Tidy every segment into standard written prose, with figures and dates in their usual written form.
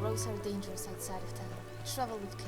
roads are dangerous outside of town. Travel with care.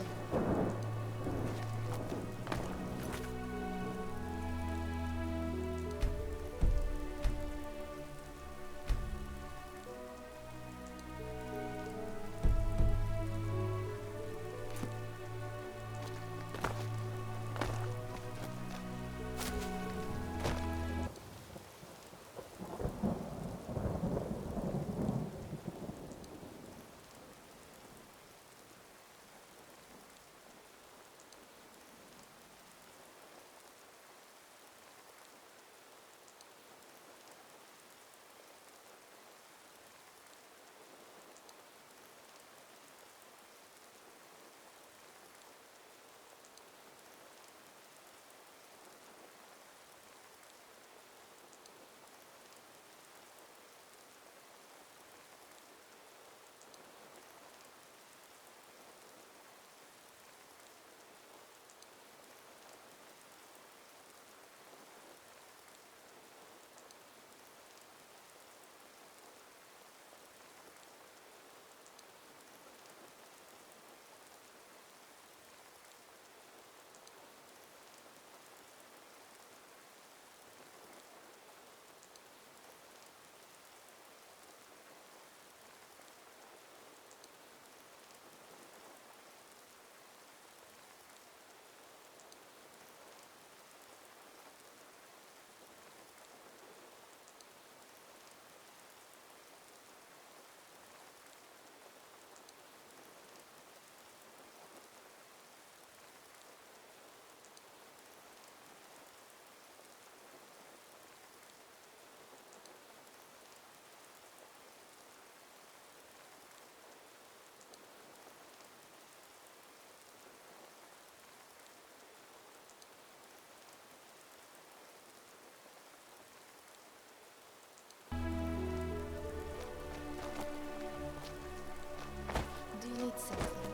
Do you need something?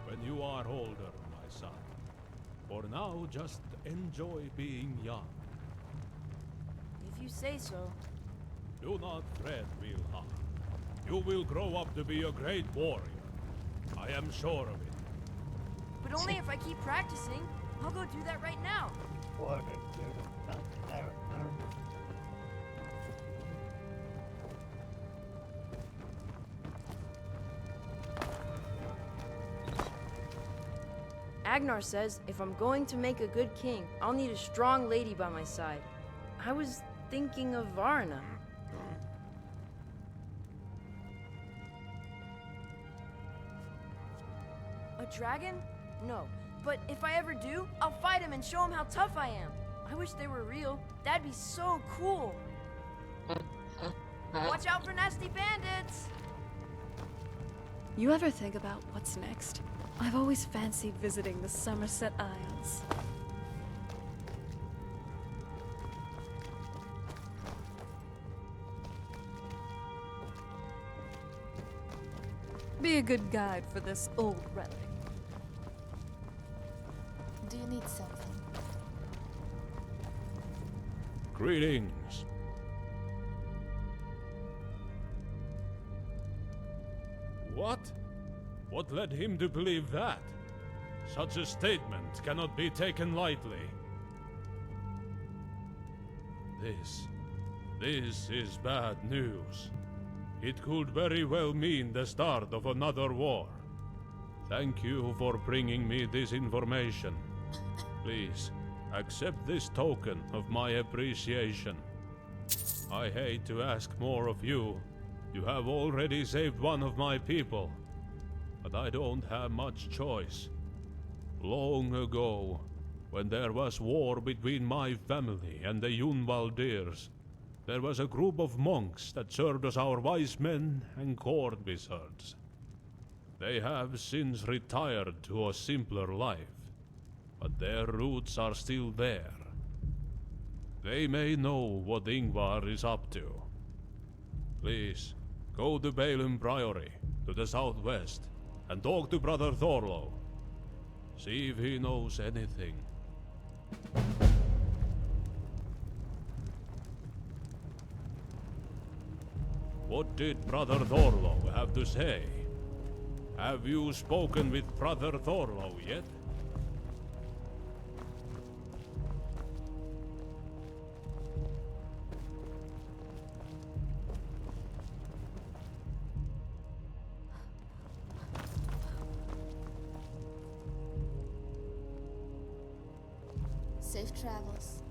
When you are older, my son. For now, just enjoy being young. If you say so. Do not fret, Wilha. You will grow up to be a great warrior. I am sure of it. But only if I keep practicing. I'll go do that right now. Agnar says if I'm going to make a good king, I'll need a strong lady by my side. I was thinking of Varna. A dragon? No. But if I ever do, I'll fight him and show him how tough I am. I wish they were real. That'd be so cool. Watch out for nasty bandits! You ever think about what's next? I've always fancied visiting the Somerset Isles. Be a good guide for this old relic. Do you need something? Greetings. What? What led him to believe that? Such a statement cannot be taken lightly. This is bad news. It could very well mean the start of another war. Thank you for bringing me this information. Please, accept this token of my appreciation. I hate to ask more of you. You have already saved one of my people. But I don't have much choice. Long ago, when there was war between my family and the Yunvaldirs, there was a group of monks that served as our wise men and court wizards. They have since retired to a simpler life, but their roots are still there. They may know what Ingvar is up to. Please, go to Balin Priory, to the southwest, and talk to Brother Thorlo. See if he knows anything. What did Brother Thorlo have to say? Have you spoken with Brother Thorlo yet? Safe travels.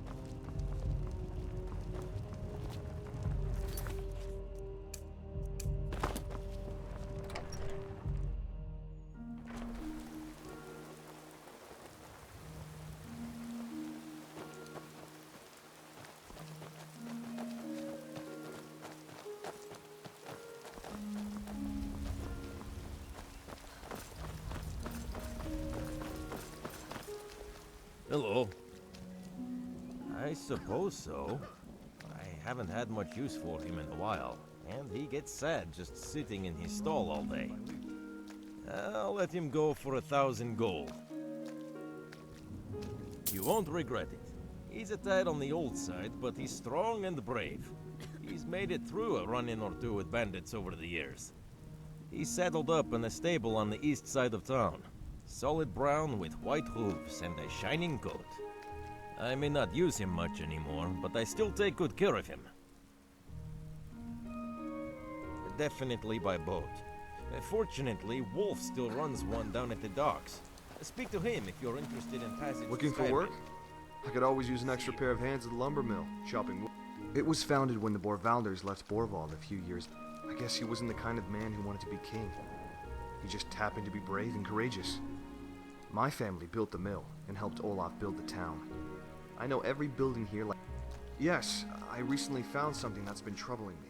Hello. I suppose so. I haven't had much use for him in a while, and he gets sad just sitting in his stall all day. I'll let him go for 1,000 gold. You won't regret it. He's a tad on the old side, but he's strong and brave. He's made it through a run-in or two with bandits over the years. He's saddled up in a stable on the east side of town. Solid brown with white hooves and a shining coat. I may not use him much anymore, but I still take good care of him. Definitely by boat. Fortunately, Wolf still runs one down at the docks. Speak to him if you're interested in passage. Looking for work? I could always use an extra pair of hands at the lumber mill, chopping wood. It was founded when the Borvalders left Borvald a few years. I guess he wasn't the kind of man who wanted to be king. He just happened to be brave and courageous. My family built the mill and helped Olaf build the town. I know every building here like... Yes, I recently found something that's been troubling me.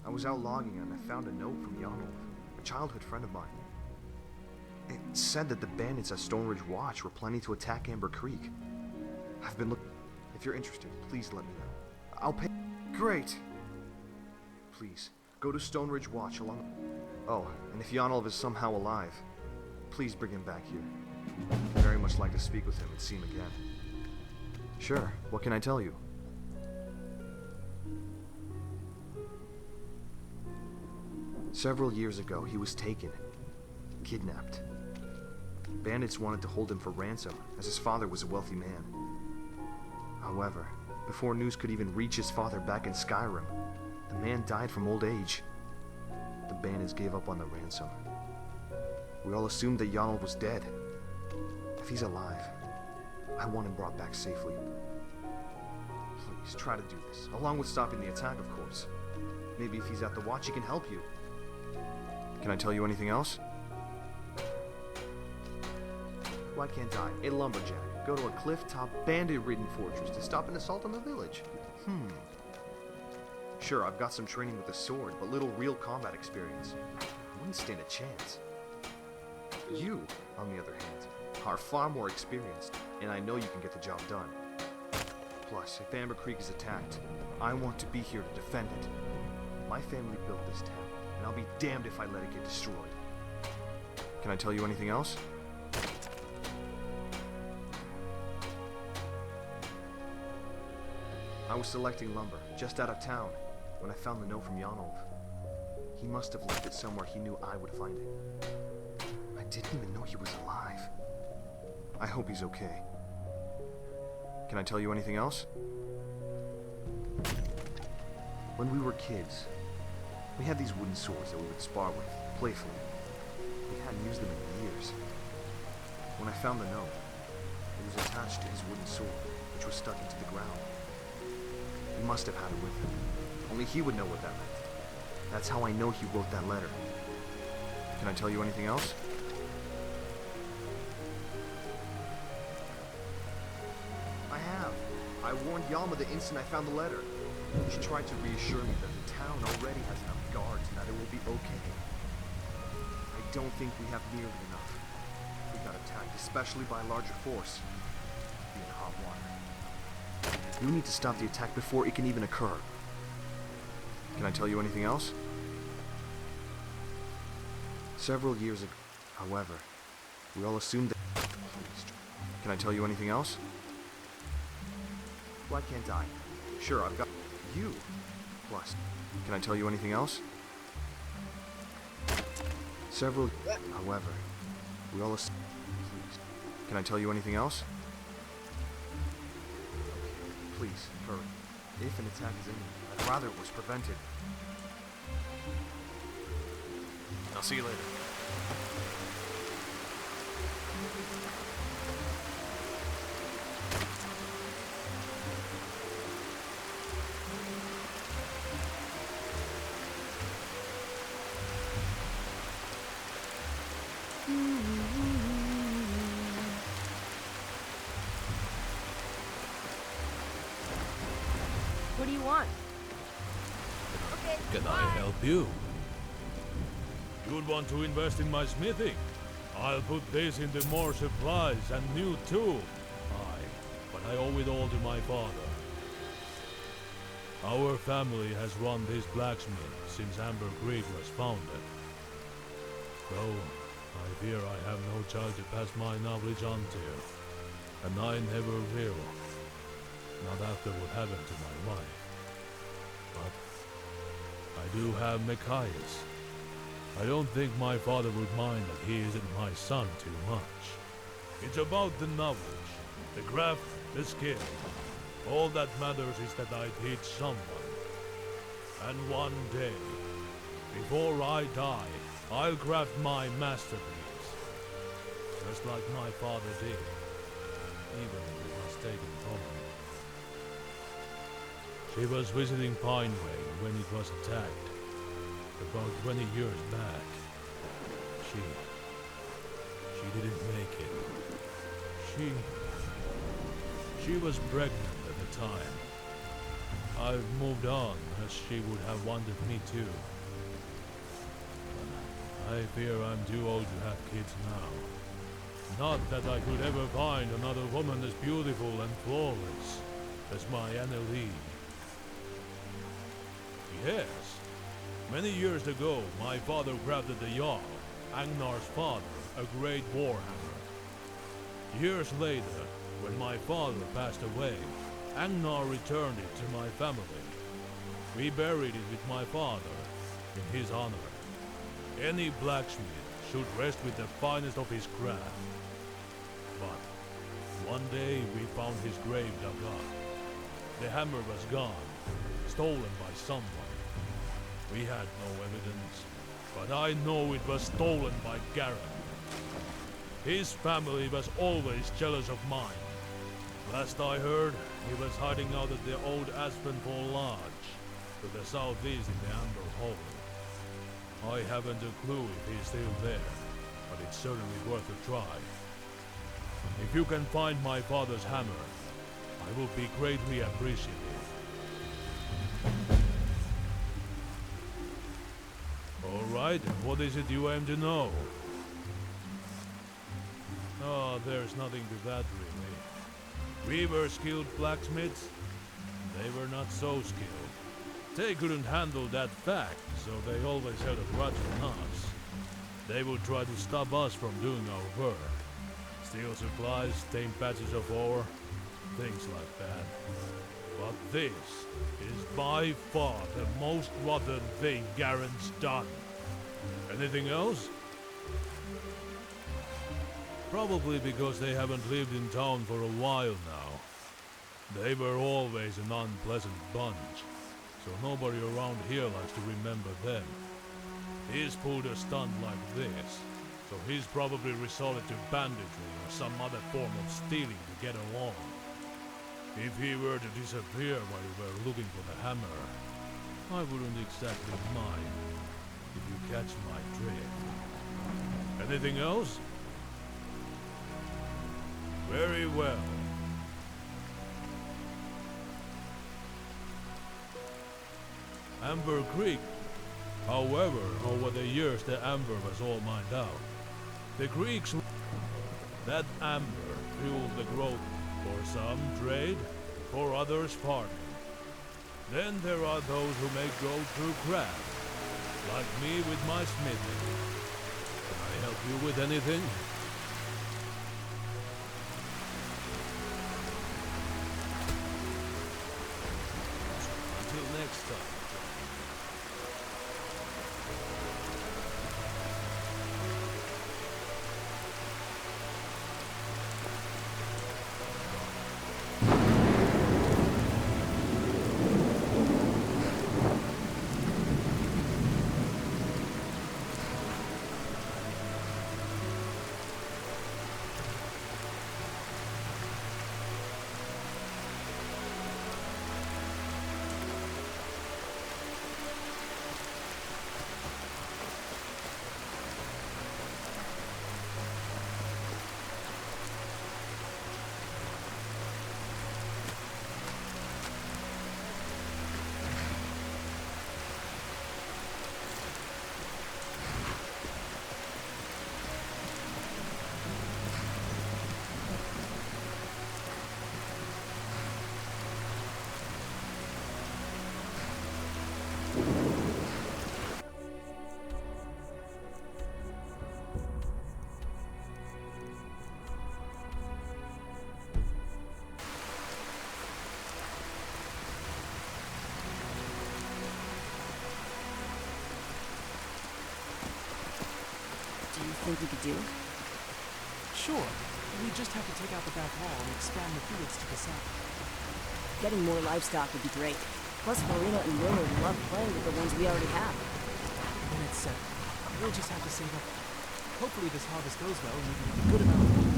I was out logging and I found a note from Janolf, a childhood friend of mine. It said that the bandits at Stoneridge Watch were planning to attack Amber Creek. I've been looking... If you're interested, please let me know. I'll pay... Great! Please, go to Stoneridge Watch along... Oh, and if Janolf is somehow alive, please bring him back here. I'd very much like to speak with him and see him again. Sure, what can I tell you? Several years ago, he was taken, kidnapped. Bandits wanted to hold him for ransom, as his father was a wealthy man. However, before news could even reach his father back in Skyroamm, the man died from old age. The bandits gave up on the ransom. We all assumed that Janolf was dead. If he's alive, I want him brought back safely. Please, try to do this, along with stopping the attack, of course. Maybe if he's at the watch, he can help you. Can I tell you anything else? Why can't I, a lumberjack, go to a cliff-top, bandit-ridden fortress to stop an assault on the village? Sure, I've got some training with a sword, but little real combat experience. I wouldn't stand a chance. You, on the other hand, are far more experienced, and I know you can get the job done. Plus, if Amber Creek is attacked, I want to be here to defend it. My family built this town, and I'll be damned if I let it get destroyed. Can I tell you anything else? I was selecting lumber, just out of town, when I found the note from Janolf. He must have left it somewhere he knew I would find it. I didn't even know he was alive. I hope he's okay. Can I tell you anything else? When we were kids, we had these wooden swords that we would spar with, playfully. We hadn't used them in years. When I found the note, it was attached to his wooden sword, which was stuck into the ground. He must have had it with him. Only he would know what that meant. That's how I know he wrote that letter. Can I tell you anything else? I have. I warned Yalma the instant I found the letter. She tried to reassure me that the town already has enough guards and that it will be okay. I don't think we have nearly enough. If we got attacked, especially by a larger force, we'd be in hot water. We need to stop the attack before it can even occur. Can I tell you anything else? Several years ago, however, we all assumed that... Can I tell you anything else? Why can't I? Sure, I've got... You. plus. Can I tell you anything else? Several, however, we all please. Can I tell you anything else? Okay, please, hurry. If an attack is imminent, I'd rather it was prevented. I'll see you later. What do you want? Okay, Can bye. I help you? You'd want to invest in my smithing? I'll put this into more supplies and new tools. Aye, but I owe it all to my father. Our family has run this blacksmith since Amber Creek was founded. Though, I fear I have no child to pass my knowledge on to, and I never will. Not after what happened to my wife. But I do have Machias. I don't think my father would mind that he isn't my son too much. It's about the knowledge, the craft, the skill. All that matters is that I teach someone. And one day, before I die, I'll craft my masterpiece. Just like my father did, even if it was taken from me. She was visiting Pineway when it was attacked, about 20 years back. She didn't make it. She was pregnant at the time. I've moved on, as she would have wanted me to. But I fear I'm too old to have kids now. Not that I could ever find another woman as beautiful and flawless as my Annalie. Yes. Many years ago, my father crafted the Jarl, Agnar's father, a great warhammer. Years later, when my father passed away, Agnar returned it to my family. We buried it with my father, in his honor. Any blacksmith should rest with the finest of his craft. But one day we found his grave dug up. The hammer was gone, stolen by someone. We had no evidence, but I know it was stolen by Garen. His family was always jealous of mine. Last I heard, he was hiding out at the old Aspenfall Lodge, to the southeast in the Amber Hole. I haven't a clue if he's still there, but it's certainly worth a try. If you can find my father's hammer, I will be greatly appreciative. Alright, and what is it you aim to know? Oh, there's nothing to that really. We were skilled blacksmiths, and they were not so skilled. They couldn't handle that fact, so they always held a grudge on us. They would try to stop us from doing our work. Steal supplies, tame patches of ore, things like that. But this is by far the most rotten thing Garen's done. Anything else? Probably because they haven't lived in town for a while now. They were always an unpleasant bunch, so nobody around here likes to remember them. He's pulled a stunt like this, so he's probably resorted to banditry or some other form of stealing to get along. If he were to disappear while we were looking for the hammer, I wouldn't exactly mind, if you catch my drift. Anything else? Very well. Amber Creek. However, over the years the amber was all mined out. The Greeks... That amber fueled the growth for some trade, for others farming. Then there are those who make gold through craft, like me with my smithing. Can I help you with anything? Until next time. think we could do? Sure. We just have to take out the back wall and expand the fields to the south. Getting more livestock would be great. Plus, Marina and Willard love playing with the ones we already have. When it's set, we'll just have to save up. Hopefully this harvest goes well and we can make a good amount of money.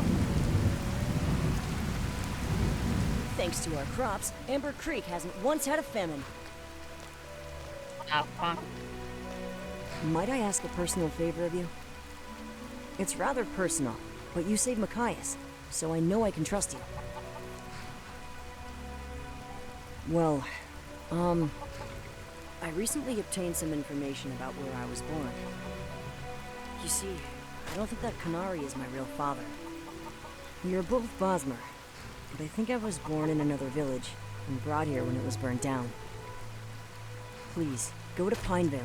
Thanks to our crops, Amber Creek hasn't once had a famine. Might I ask a personal favor of you? It's rather personal, but you saved Machias, so I know I can trust you. Well, I recently obtained some information about where I was born. You see, I don't think that Canary is my real father. We are both Bosmer, but I think I was born in another village and brought here when it was burned down. Please, go to Pinevale.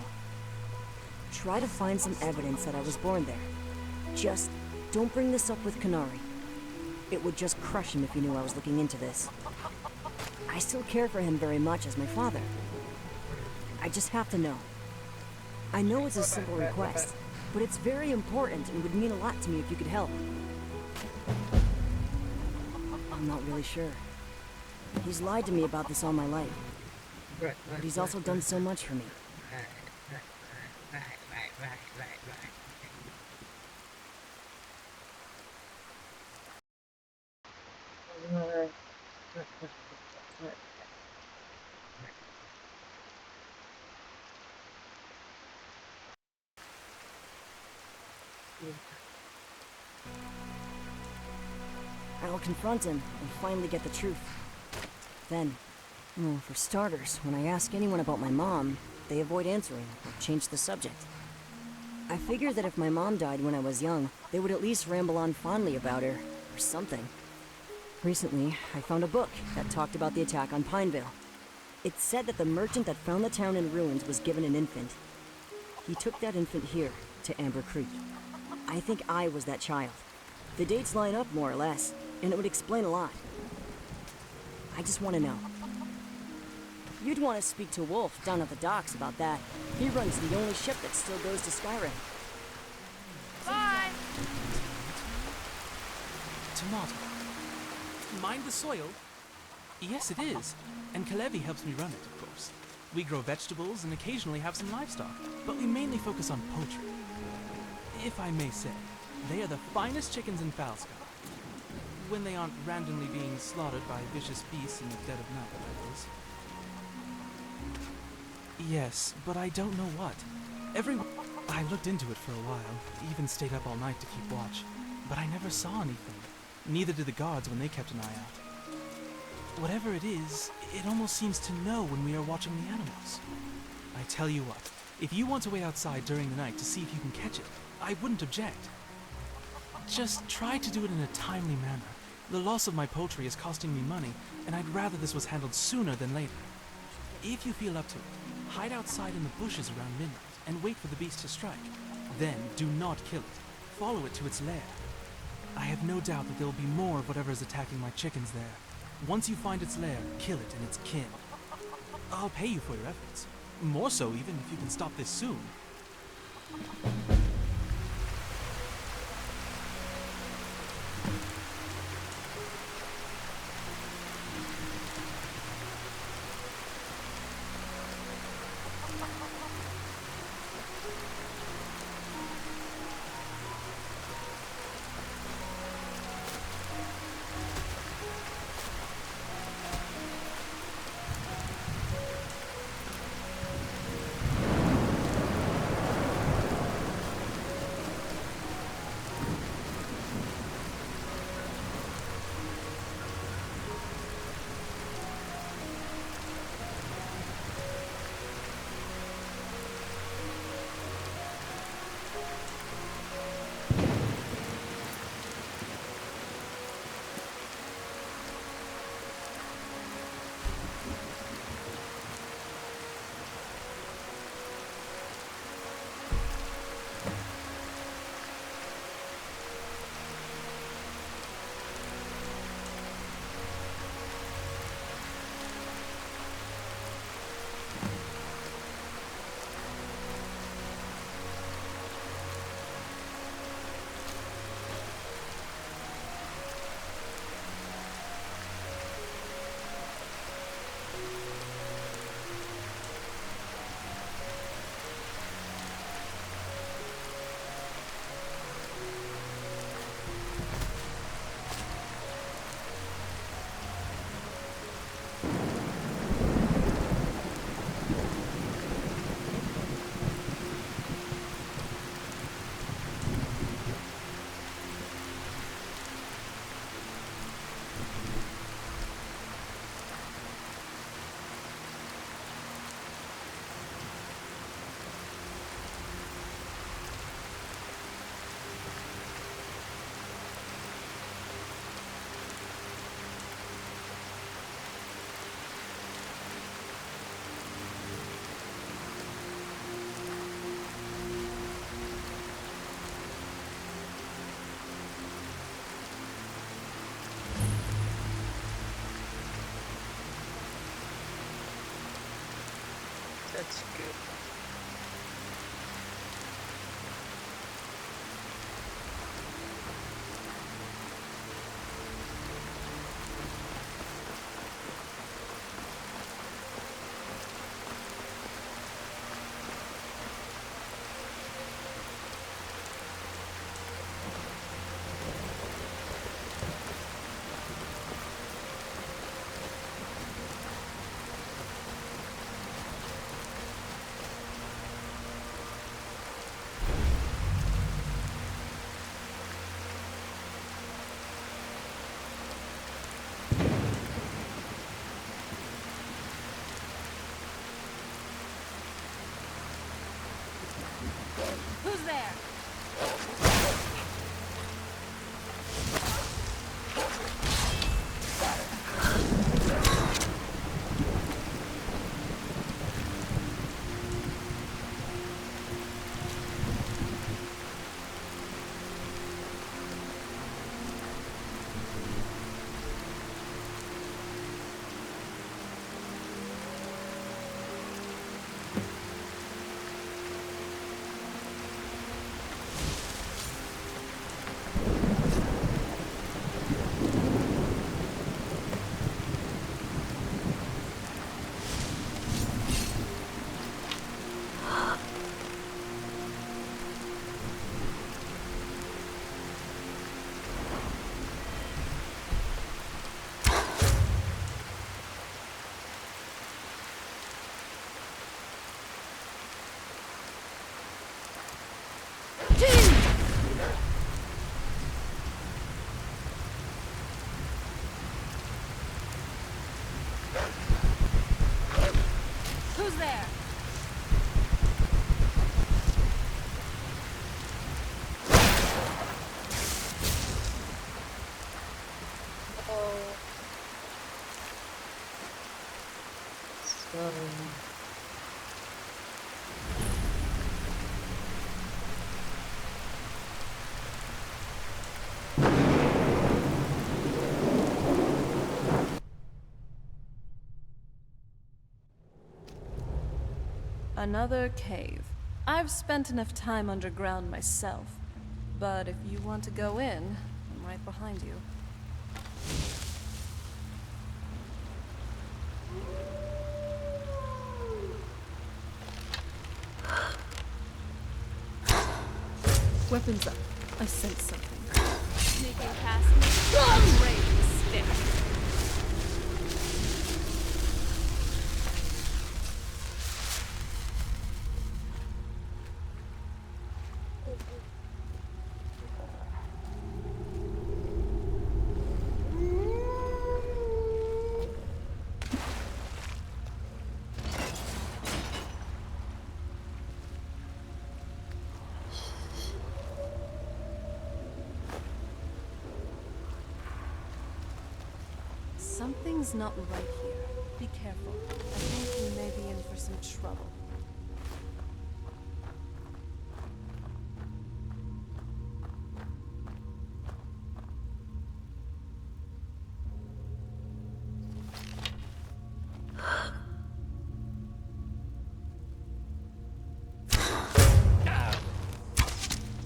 Try to find some evidence that I was born there. Just don't bring this up with Canary. It would just crush him if he knew I was looking into this. I still care for him very much as my father. I just have to know. I know it's a simple request, but it's very important and would mean a lot to me if you could help. I'm not really sure. He's lied to me about this all my life. But he's also done so much for me. I'll confront him and finally get the truth. Then, well, for starters, when I ask anyone about my mom, they avoid answering or change the subject. I figure that if my mom died when I was young, they would at least ramble on fondly about her, or something. Recently, I found a book that talked about the attack on Pinevale. It said that the merchant that found the town in ruins was given an infant. He took that infant here, to Amber Creek. I think I was that child. The dates line up more or less, and it would explain a lot. I just want to know. You'd want to speak to Wolf down at the docks about that. He runs the only ship that still goes to Skyroamm. Bye! Tomato. Mind the soil? Yes, it is. And Kalevi helps me run it, of course. We grow vegetables and occasionally have some livestock, but we mainly focus on poultry. If I may say, they are the finest chickens in Falska. When they aren't randomly being slaughtered by vicious beasts in the dead of night, that is. Yes, but I don't know what. I looked into it for a while, even stayed up all night to keep watch, but I never saw anything. Neither did the guards when they kept an eye out. Whatever it is, it almost seems to know when we are watching the animals. I tell you what, if you want to wait outside during the night to see if you can catch it, I wouldn't object. Just try to do it in a timely manner. The loss of my poultry is costing me money, and I'd rather this was handled sooner than later. If you feel up to it, hide outside in the bushes around midnight and wait for the beast to strike. Then do not kill it. Follow it to its lair. I have no doubt that there will be more of whatever is attacking my chickens there. Once you find its lair, kill it and its kin. I'll pay you for your efforts. More so even if you can stop this soon. That's good. Who's there? Who's there? Oh. Sorry. Another cave. I've spent enough time underground myself. But if you want to go in, I'm right behind you. Weapons up. I sense something. Sneaking past me? Great mistake. Something's not right here. Be careful. I think you may be in for some trouble.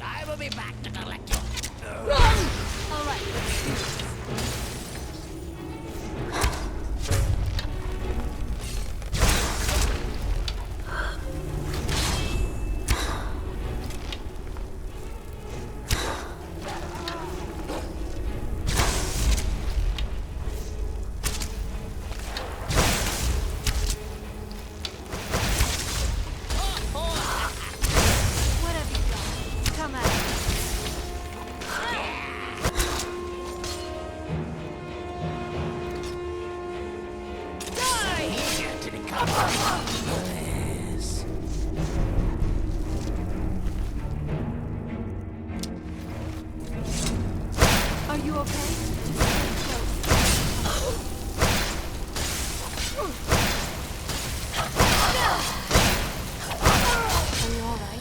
I will be back to collect you. All right, let's do this. What have you done? Come at me. Easier to recover. Yes. Are you okay? Just stay close. Are you all right?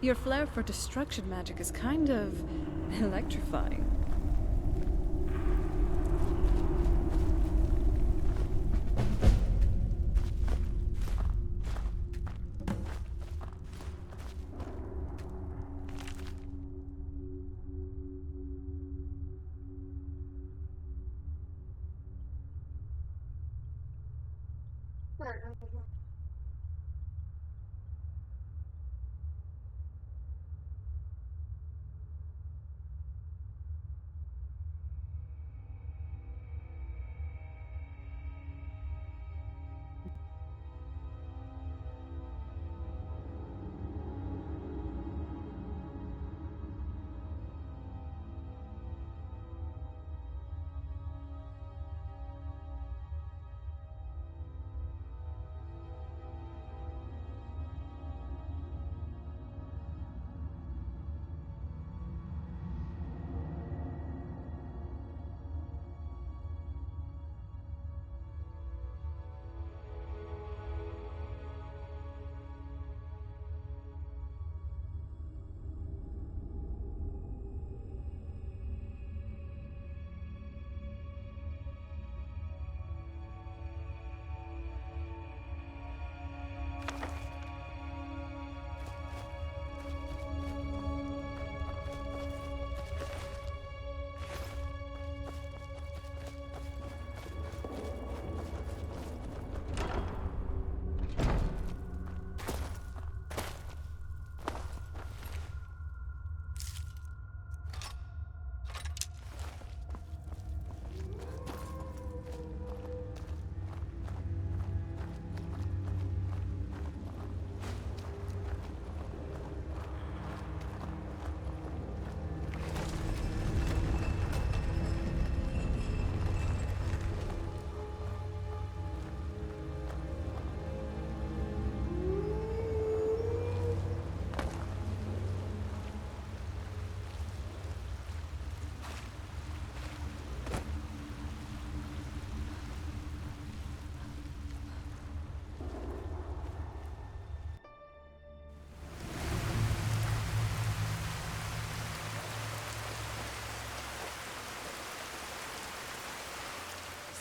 Your flair for destruction magic is kind of electrifying.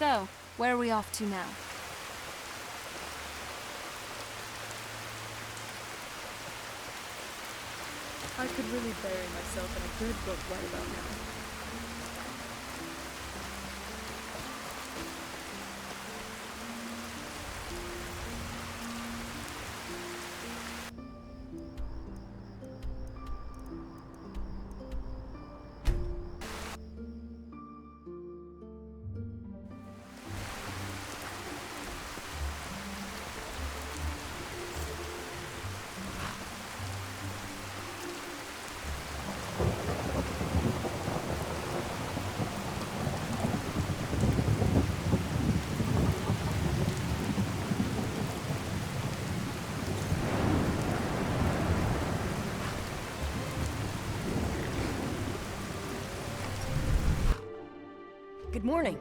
So, where are we off to now? I could really bury myself in a good book right about now. Good morning.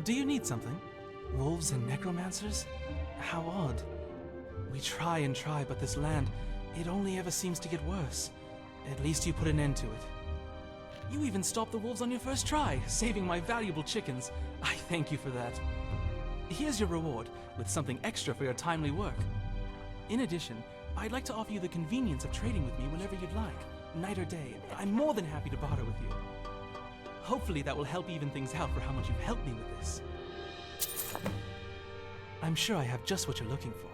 Do you need something? Wolves and necromancers? How odd. We try and try, but this land, it only ever seems to get worse. At least you put an end to it. You even stopped the wolves on your first try, saving my valuable chickens. I thank you for that. Here's your reward, with something extra for your timely work. In addition, I'd like to offer you the convenience of trading with me whenever you'd like. Night or day, I'm more than happy to barter with you. Hopefully that will help even things out for how much you've helped me with this. I'm sure I have just what you're looking for.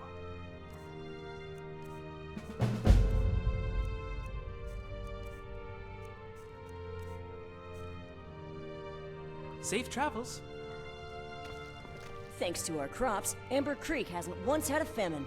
Safe travels. Thanks to our crops, Amber Creek hasn't once had a famine.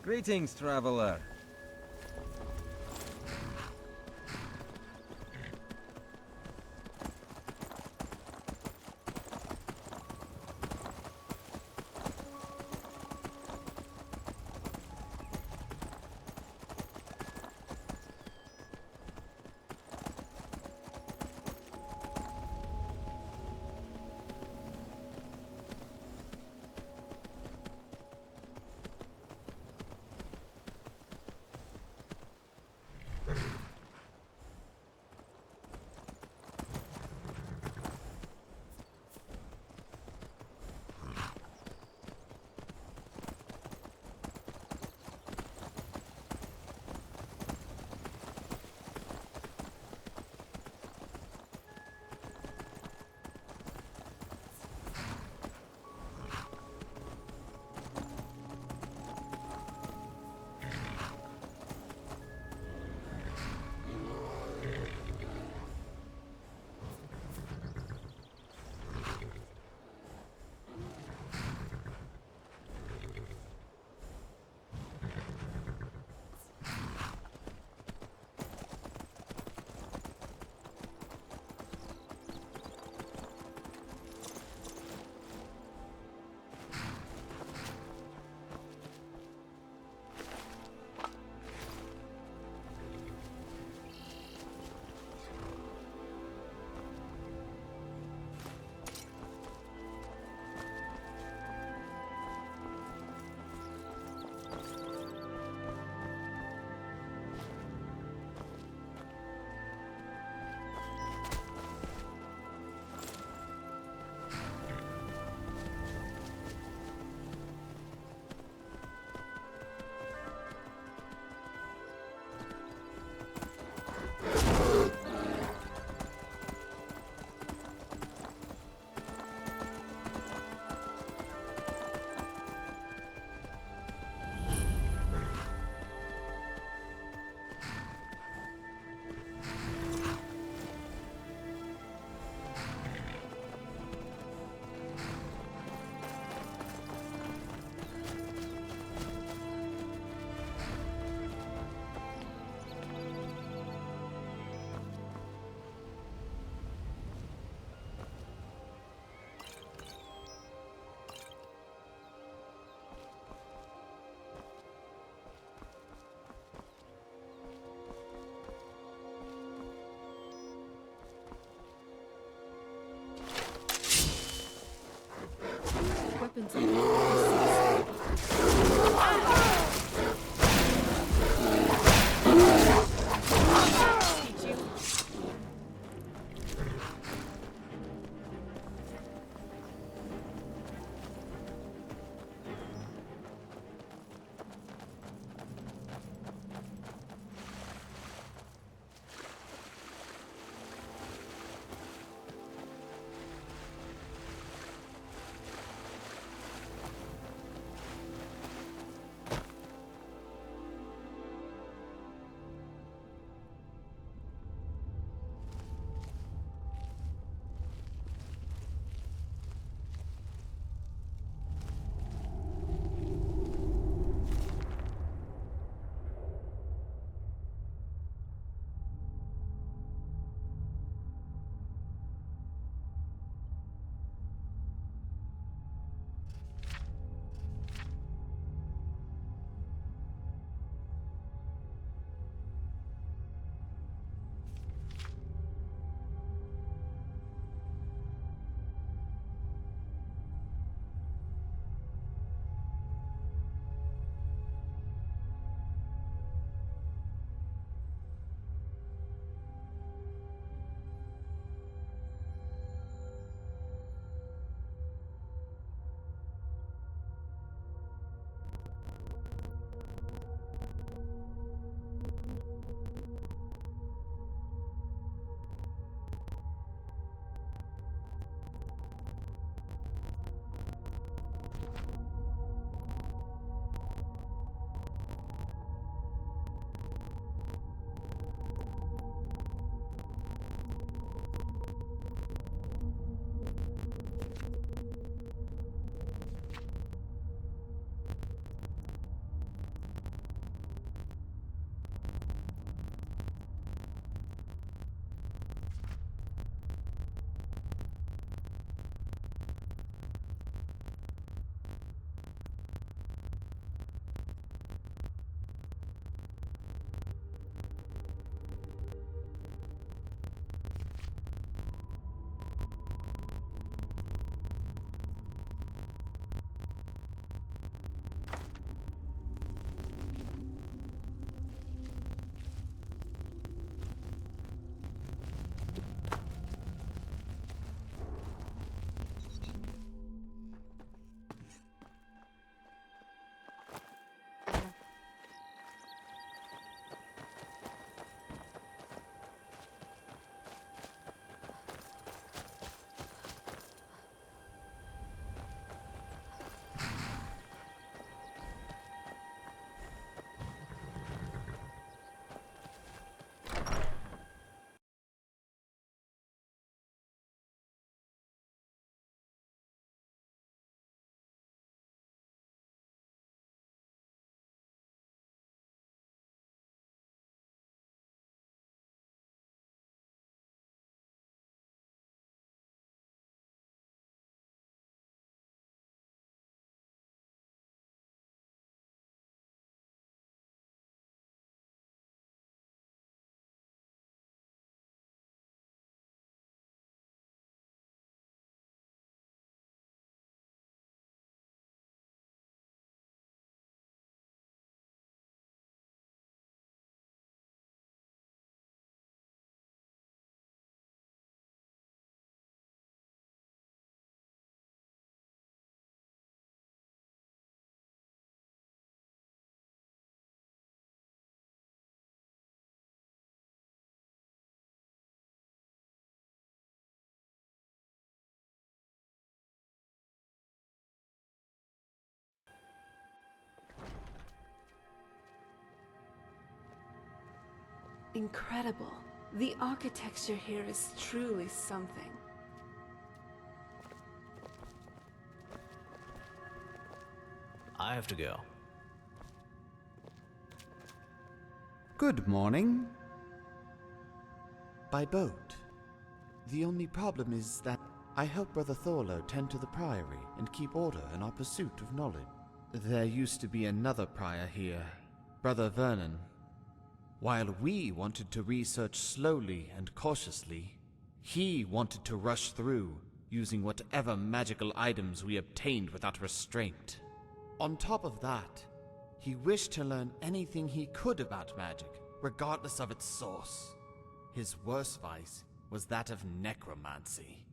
Greetings, traveler. Weapons up. Incredible. The architecture here is truly something. I have to go. Good morning. By boat. The only problem is that I help Brother Thorlo tend to the priory and keep order in our pursuit of knowledge. There used to be another prior here, Brother Vernon. While we wanted to research slowly and cautiously, he wanted to rush through, using whatever magical items we obtained without restraint. On top of that, he wished to learn anything he could about magic, regardless of its source. His worst vice was that of necromancy.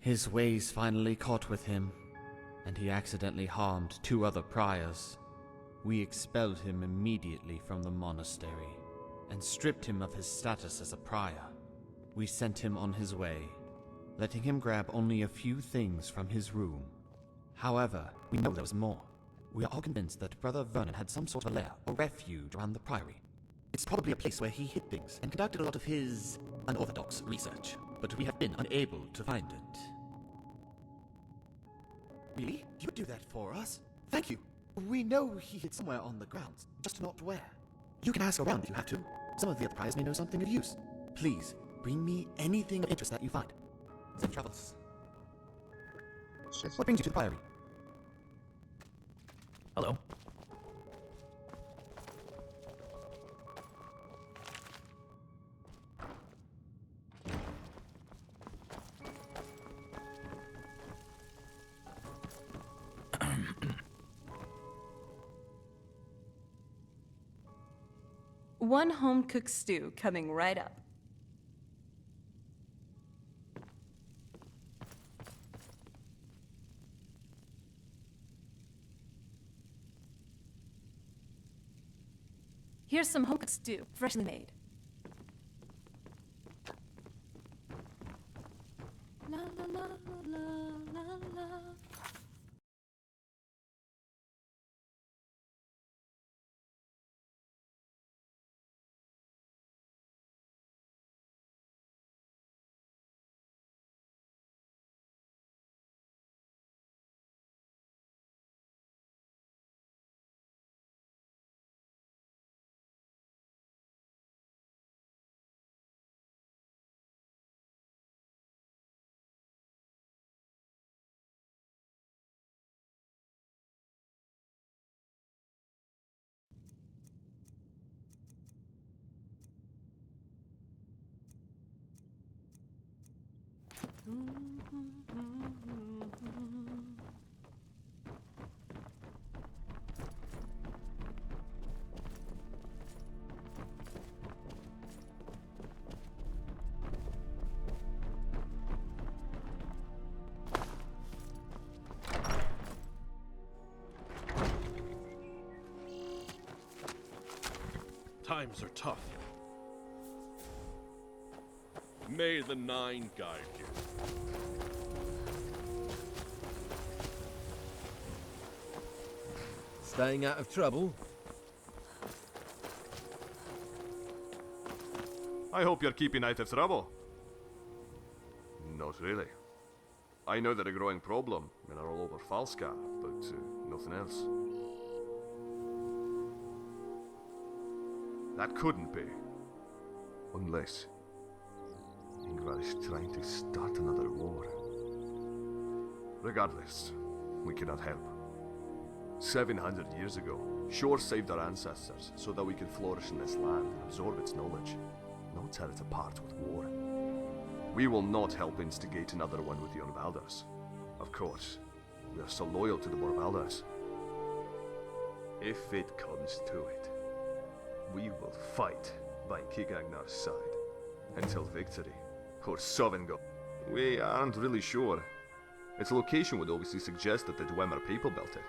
His ways finally caught with him, and he accidentally harmed 2 other priors. We expelled him immediately from the monastery, and stripped him of his status as a prior. We sent him on his way, letting him grab only a few things from his room. However, we know there was more. We are all convinced that Brother Vernon had some sort of a lair or refuge around the priory. It's probably a place where he hid things and conducted a lot of his unorthodox research, but we have been unable to find it. Really? You would do that for us? Thank you. We know he hid somewhere on the grounds, just not where. You can ask around if you have to. Some of the other priors may know something of use. Please, bring me anything of interest that you find. Safe travels. What brings you to the priory? Hello. One home-cooked stew coming right up. Here's some home-cooked stew, freshly made. La la la la la la. Times are tough. May the Nine guide you. Staying out of trouble? I hope you're keeping out of trouble. Not really. I know they're a growing problem and are all over Falska, but nothing else. That couldn't be. Unless Ingvar is trying to start another war. Regardless, we cannot help. 700 years ago, Shore saved our ancestors so that we could flourish in this land and absorb its knowledge, not tear it apart with war. We will not help instigate another one with the Unvalders. Of course, we are so loyal to the Borvalders. If it comes to it, we will fight by Kigagnar's side until victory, or Sovngarde. We aren't really sure. Its location would obviously suggest that the Dwemer people built it,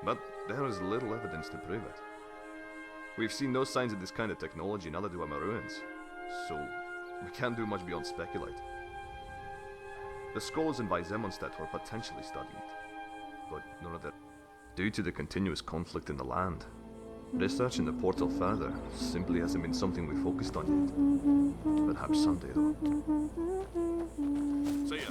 but there is little evidence to prove it. We've seen no signs of this kind of technology in other Dwemer ruins, so we can't do much beyond speculate. The scholars in Vizemondstedt were potentially studying it, but none of that. Due to the continuous conflict in the land, Research in the portal further simply hasn't been something we focused on yet. Perhaps someday, though. See ya.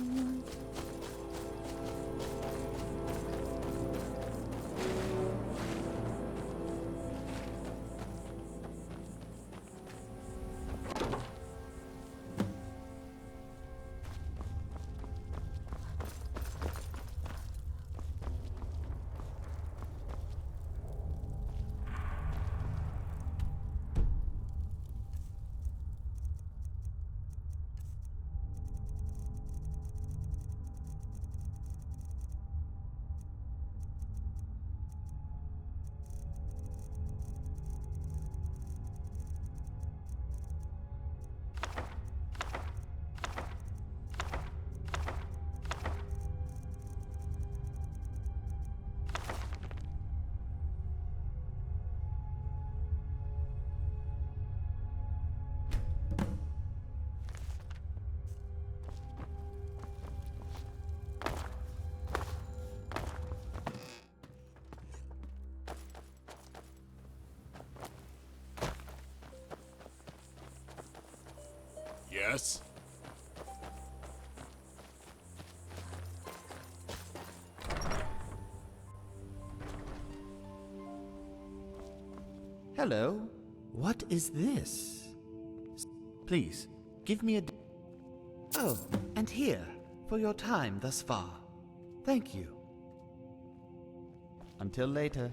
Yes? Hello? What is this? Please, give me a... Oh, and here, for your time thus far. Thank you. Until later.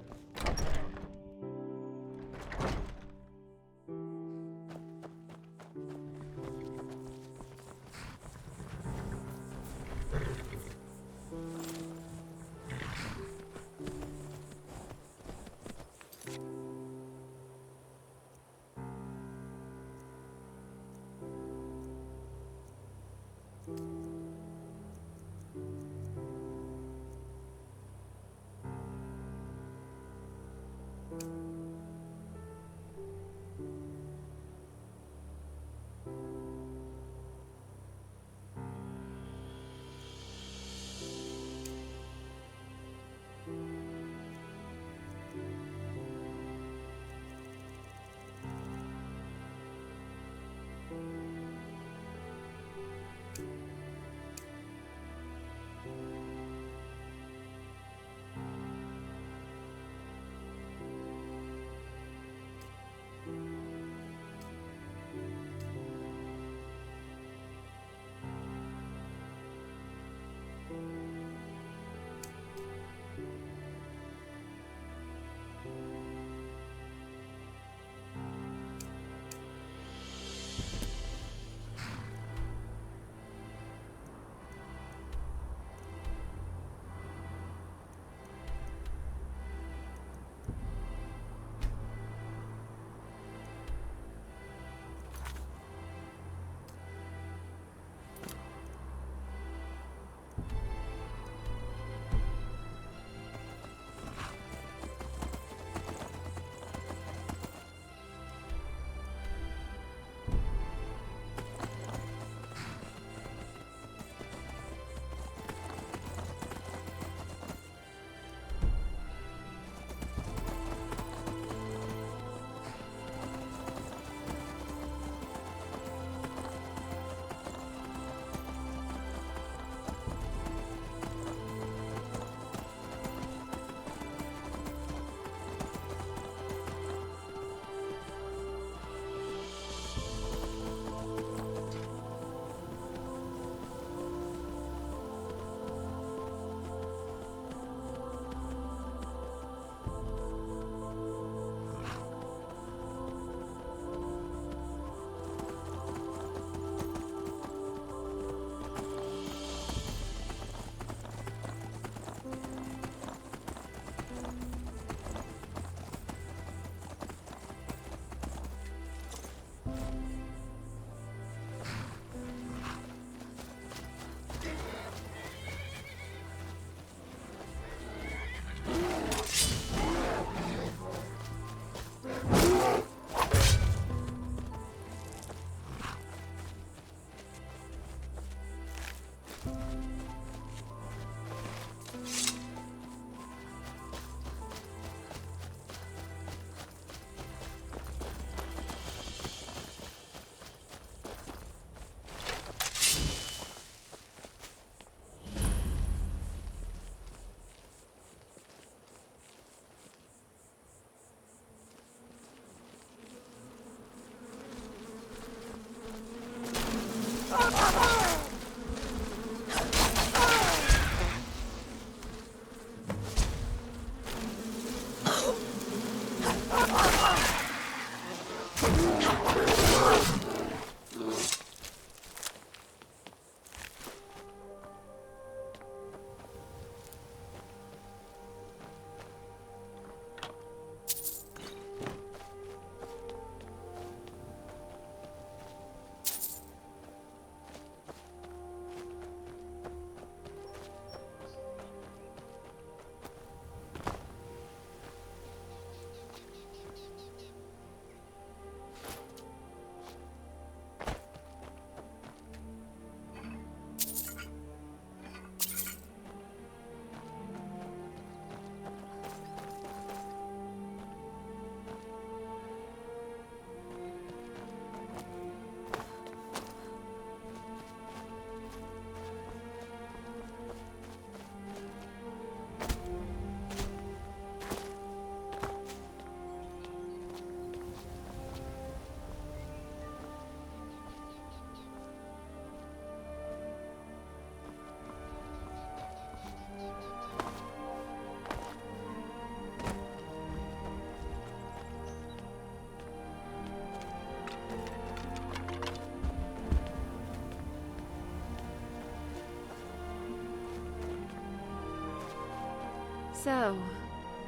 So,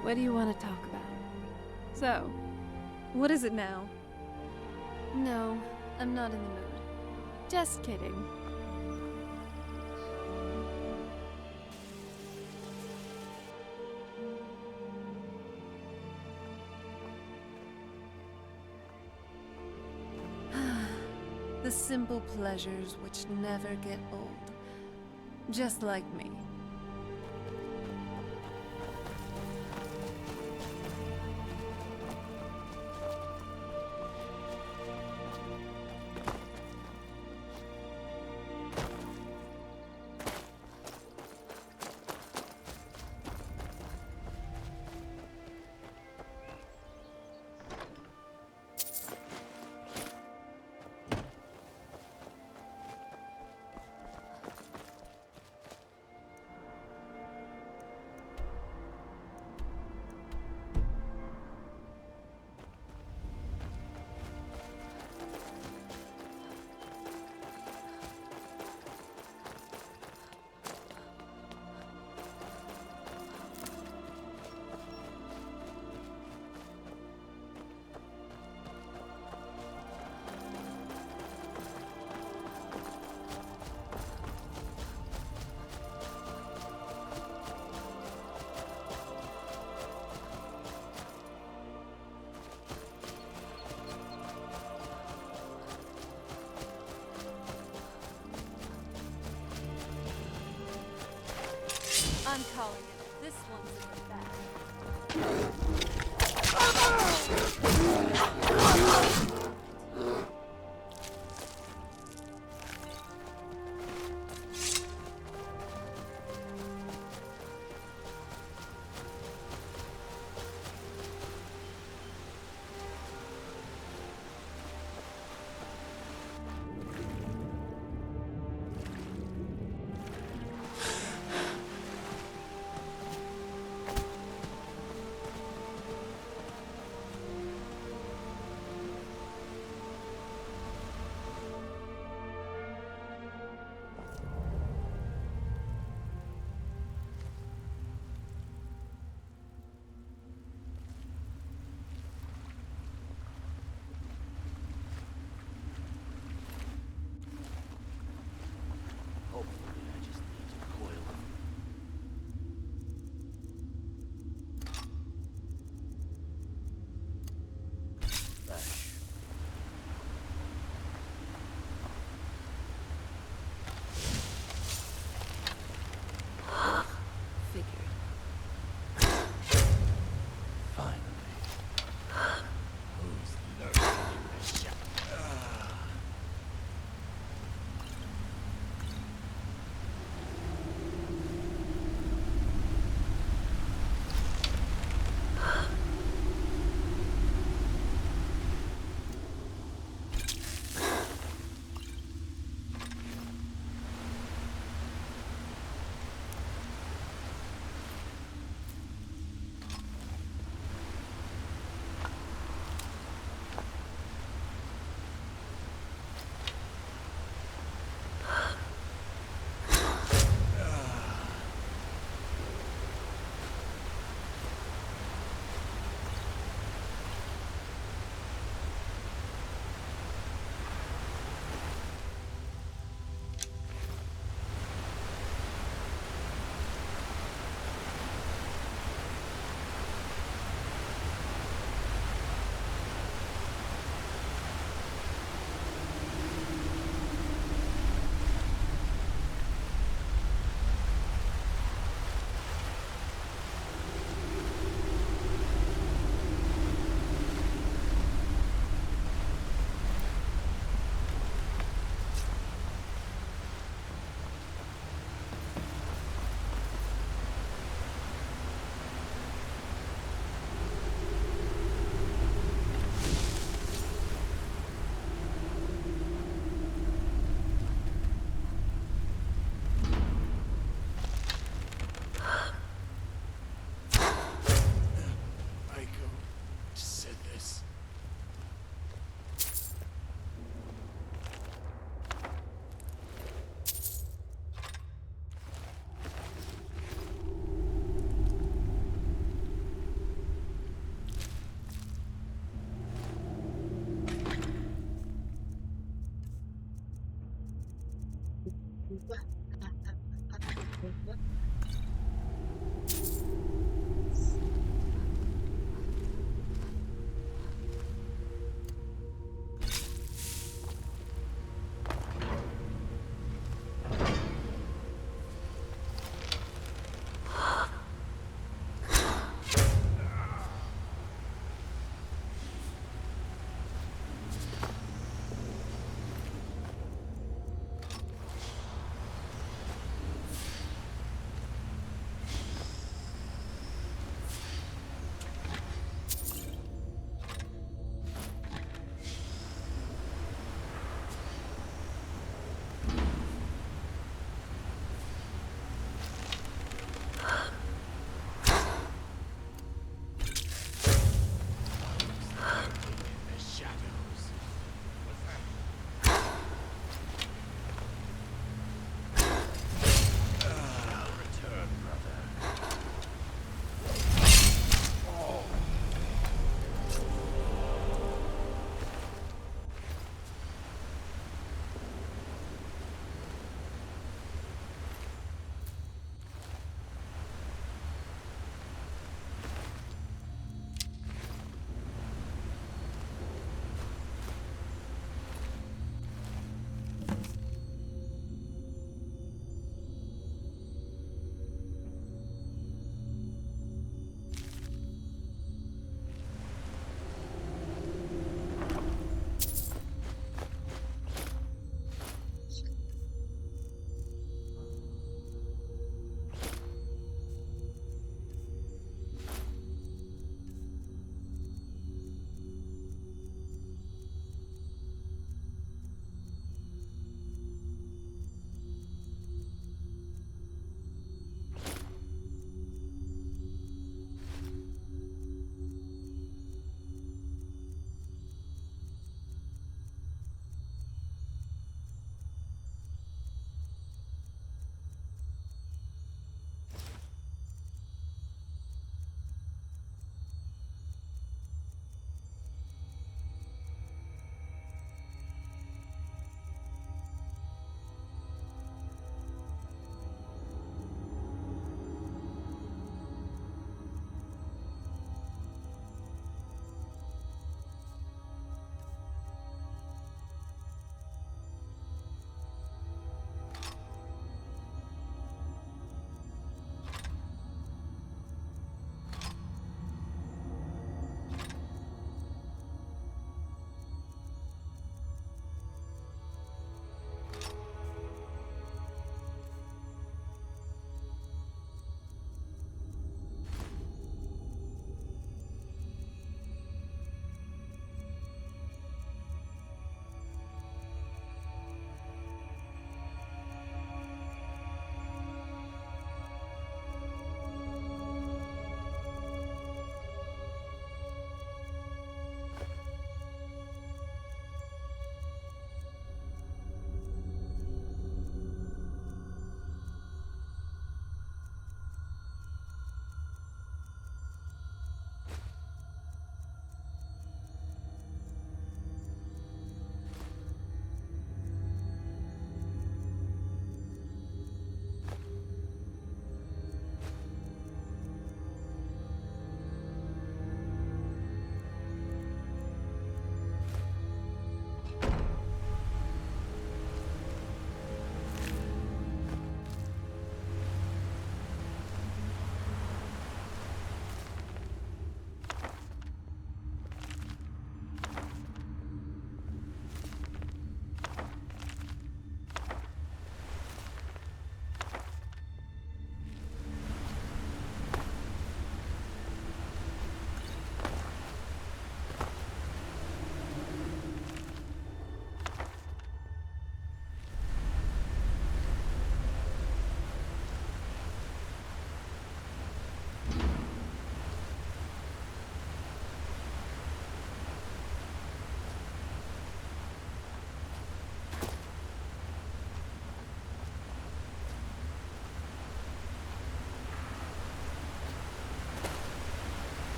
what do you want to talk about? So, what is it now? No, I'm not in the mood. Just kidding. The simple pleasures which never get old. Just like me. I'm calling it. This one's in the bag.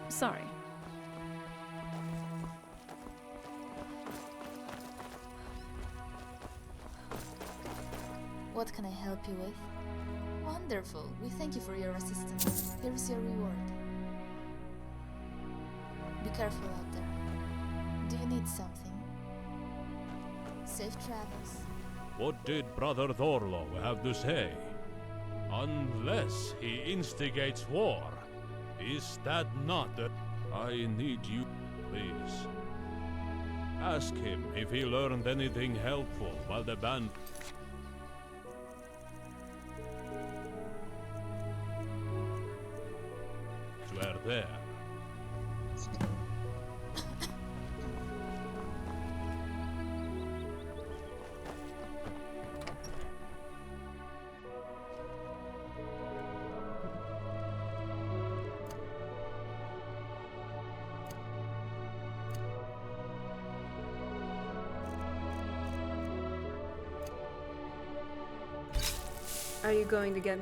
Sorry. What can I help you with? Wonderful. We thank you for your assistance. Here is your reward. Be careful out there. Do you need something? Safe travels. What did Brother Thorlo have to say? Unless he instigates war. Is that not a... I need you, please. Ask him if he learned anything helpful while the band... were there. Are you going to get...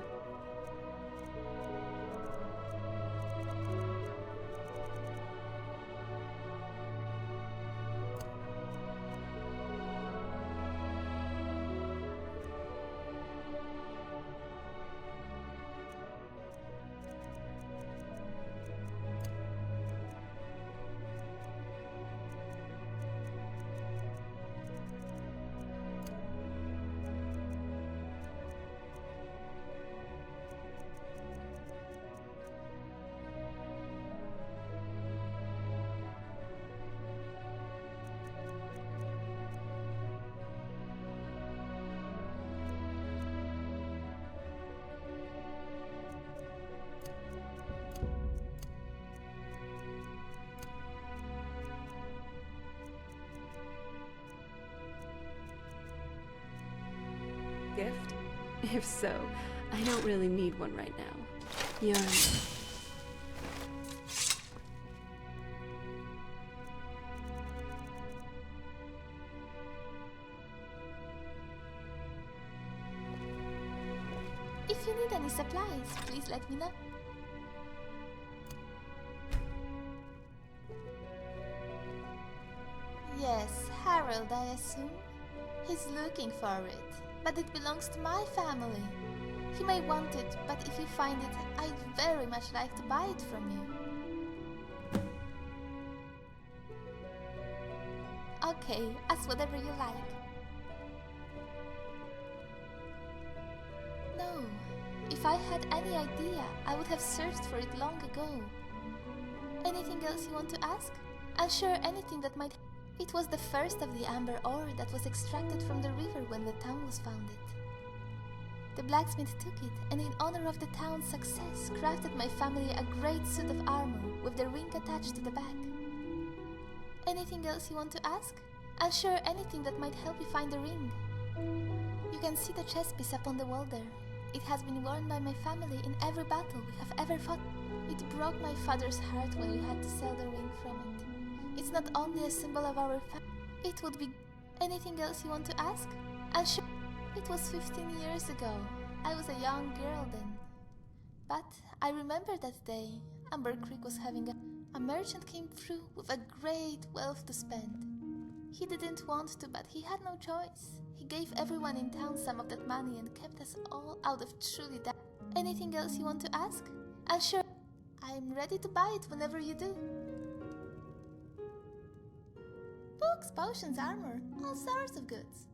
gift? If so, I don't really need one right now. You're... If you need any supplies, please let me know. Yes, Harold, I assume. He's looking for it, but it belongs to my family. He may want it, but if you find it, I'd very much like to buy it from you. Okay, ask whatever you like. No, if I had any idea, I would have searched for it long ago. Anything else you want to ask? I'll share anything that might... It was the first of the amber ore that was extracted from the river when the town was founded. The blacksmith took it, and in honor of the town's success, crafted my family a great suit of armor with the ring attached to the back. Anything else you want to ask? I'll share anything that might help you find the ring. You can see the chess piece up on the wall there. It has been worn by my family in every battle we have ever fought. It broke my father's heart when we had to sell the ring from it. It's not only a symbol of our family. It would be... Anything else you want to ask? I'll show... It was 15 years ago. I was a young girl then. But I remember that day. Amber Creek was having a merchant came through with a great wealth to spend. He didn't want to, but he had no choice. He gave everyone in town some of that money and kept us all out of truly debt. Anything else you want to ask? I'll share... I'm ready to buy it whenever you do. Books, potions, armor, all sorts of goods.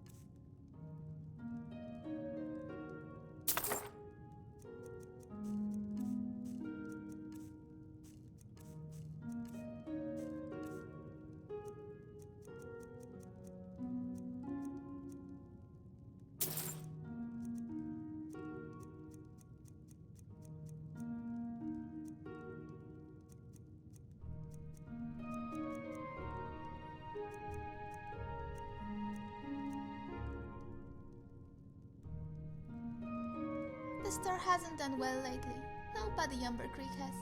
The store hasn't done well lately. Nobody Amber Creek has.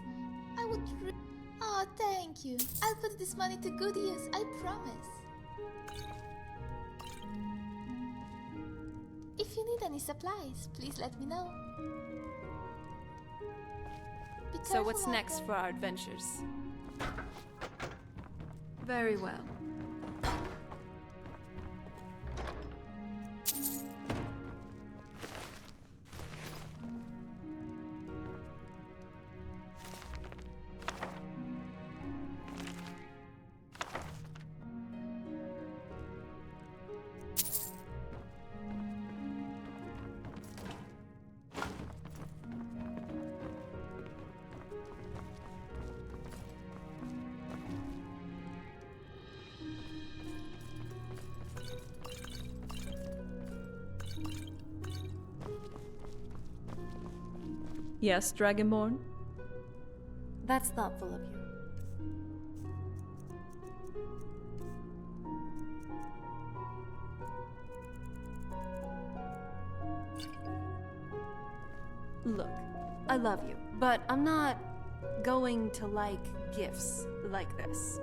I would Oh, thank you. I'll put this money to good use, I promise. If you need any supplies, please let me know. So what's next for our adventures? Very well. Yes, Dragonborn? That's thoughtful of you. Look, I love you, but I'm not going to like gifts like this.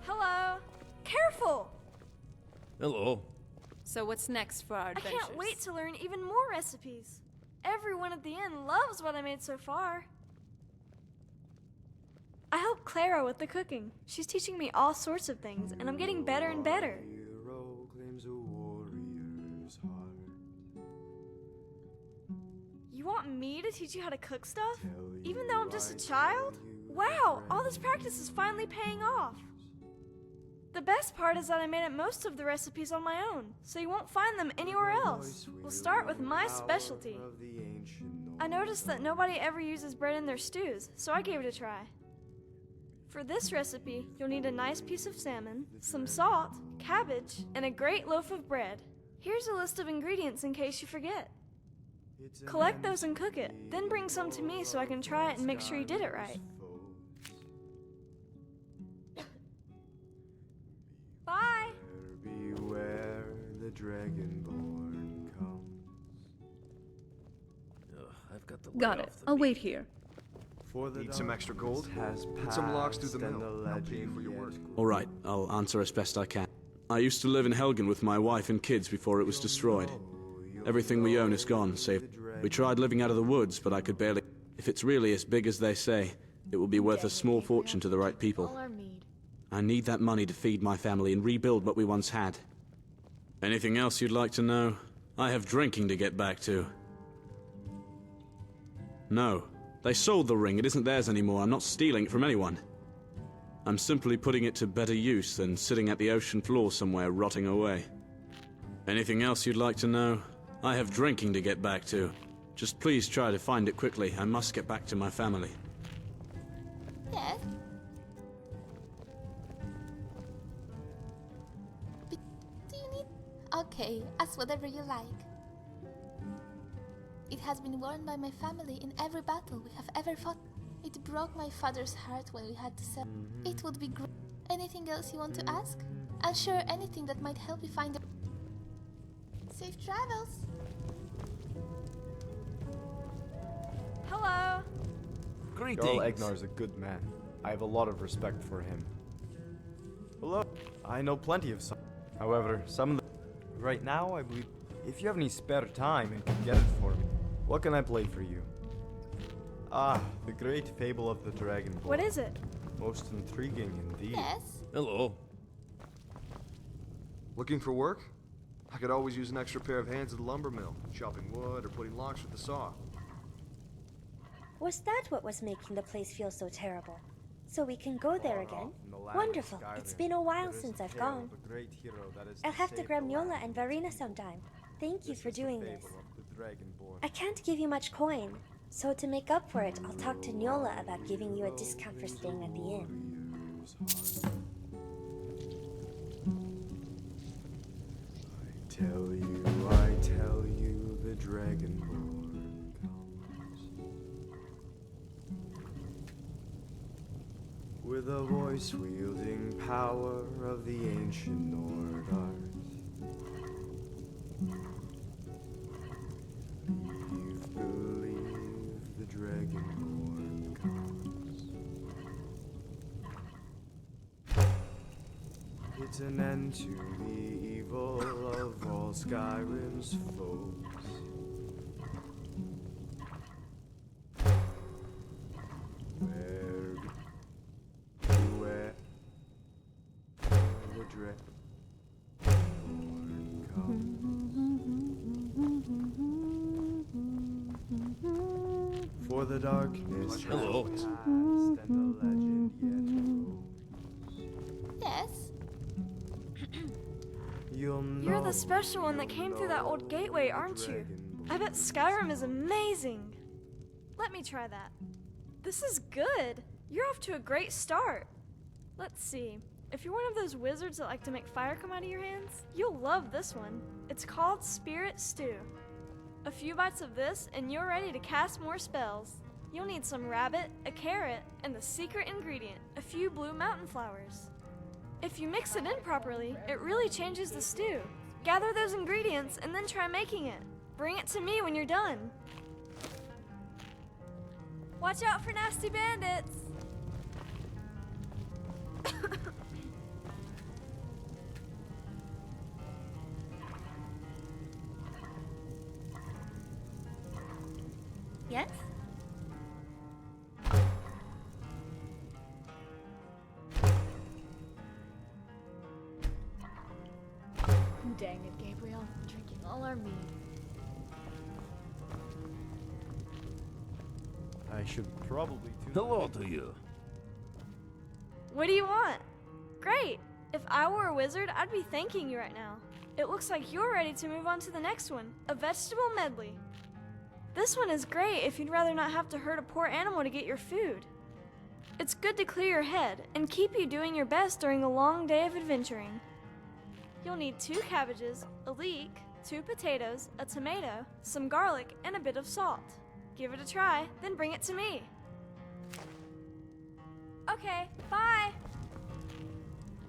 Hello. Careful. Hello. So what's next for our I adventures? can't wait to learn even more recipes. Everyone at the inn loves what I made so far. I help Clara with the cooking. She's teaching me all sorts of things, and I'm getting better and better. You want me to teach you how to cook stuff? Even though I'm just a child? Wow, all this practice is finally paying off. The best part is that I made up most of the recipes on my own, so you won't find them anywhere else. We'll start with my specialty. I noticed that nobody ever uses bread in their stews, so I gave it a try. For this recipe, you'll need a nice piece of salmon, some salt, cabbage, and a great loaf of bread. Here's a list of ingredients in case you forget. Collect those and cook it, then bring some to me so I can try it and make sure you did it right. Bye! Beware the dragonborn comes. I've got the Got it. I'll wait here. Need some extra gold? Need some logs through the mill. I'll pay you for your work. Alright, I'll answer as best I can. I used to live in Helgen with my wife and kids before it was destroyed. Everything we own is gone, save... We tried living out of the woods, but I could barely... If it's really as big as they say, it will be worth a small fortune to the right people. I need that money to feed my family and rebuild what we once had. Anything else you'd like to know? I have drinking to get back to. No. They sold the ring. It isn't theirs anymore. I'm not stealing it from anyone. I'm simply putting it to better use than sitting at the ocean floor somewhere rotting away. Anything else you'd like to know? I have drinking to get back to. Just please try to find it quickly. I must get back to my family. Yes? But do you need... Okay, ask whatever you like. It has been worn by my family in every battle we have ever fought. It broke my father's heart when we had to sell. It would be great. Anything else you want to ask? I'll share anything that might help you find a... Safe travels! Hello! Greetings! Jarl Egnar's a good man. I have a lot of respect for him. Hello. I know plenty of some. However, some of the... Right now, I believe... If you have any spare time and can get it for me, what can I play for you? Ah, the great fable of the Dragonborn. What is it? Most intriguing indeed. Yes? Hello. Looking for work? I could always use an extra pair of hands at the lumber mill, chopping wood or putting logs with the saw. Was that what was making the place feel so terrible? So we can go there again? Wonderful. It's been a while since I've gone. I'll have to grab Nyola and Varina sometime. Thank you for doing this. I can't give you much coin, so to make up for it, I'll talk to Nyola about giving you a discount for staying at the inn. I tell you, the Dragonborn Hear the voice wielding power of the ancient Nordars. You've believed the Dragonborn comes. It's an end to the evil of all Skyrim's foes. Where the Dragonborn comes. For the darkness Hello. has passed and the legend yet Yes? You're the special one that came through that old gateway, aren't you? I bet Skyrim is amazing. Let me try that. This is good. You're off to a great start. Let's see. If you're one of those wizards that like to make fire come out of your hands, you'll love this one. It's called Spirit Stew. A few bites of this and you're ready to cast more spells. You'll need some rabbit, a carrot, and the secret ingredient, a few blue mountain flowers. If you mix it in properly, it really changes the stew. Gather those ingredients and then try making it. Bring it to me when you're done. Watch out for nasty bandits! Yes? Dang it, Gabriel. Drinking all our mead. I should probably tune. Hello to you. What do you want? Great! If I were a wizard, I'd be thanking you right now. It looks like you're ready to move on to the next one, a vegetable medley. This one is great if you'd rather not have to hurt a poor animal to get your food. It's good to clear your head and keep you doing your best during a long day of adventuring. You'll need 2 cabbages, a leek, 2 potatoes, a tomato, some garlic, and a bit of salt. Give it a try, then bring it to me. Okay, bye!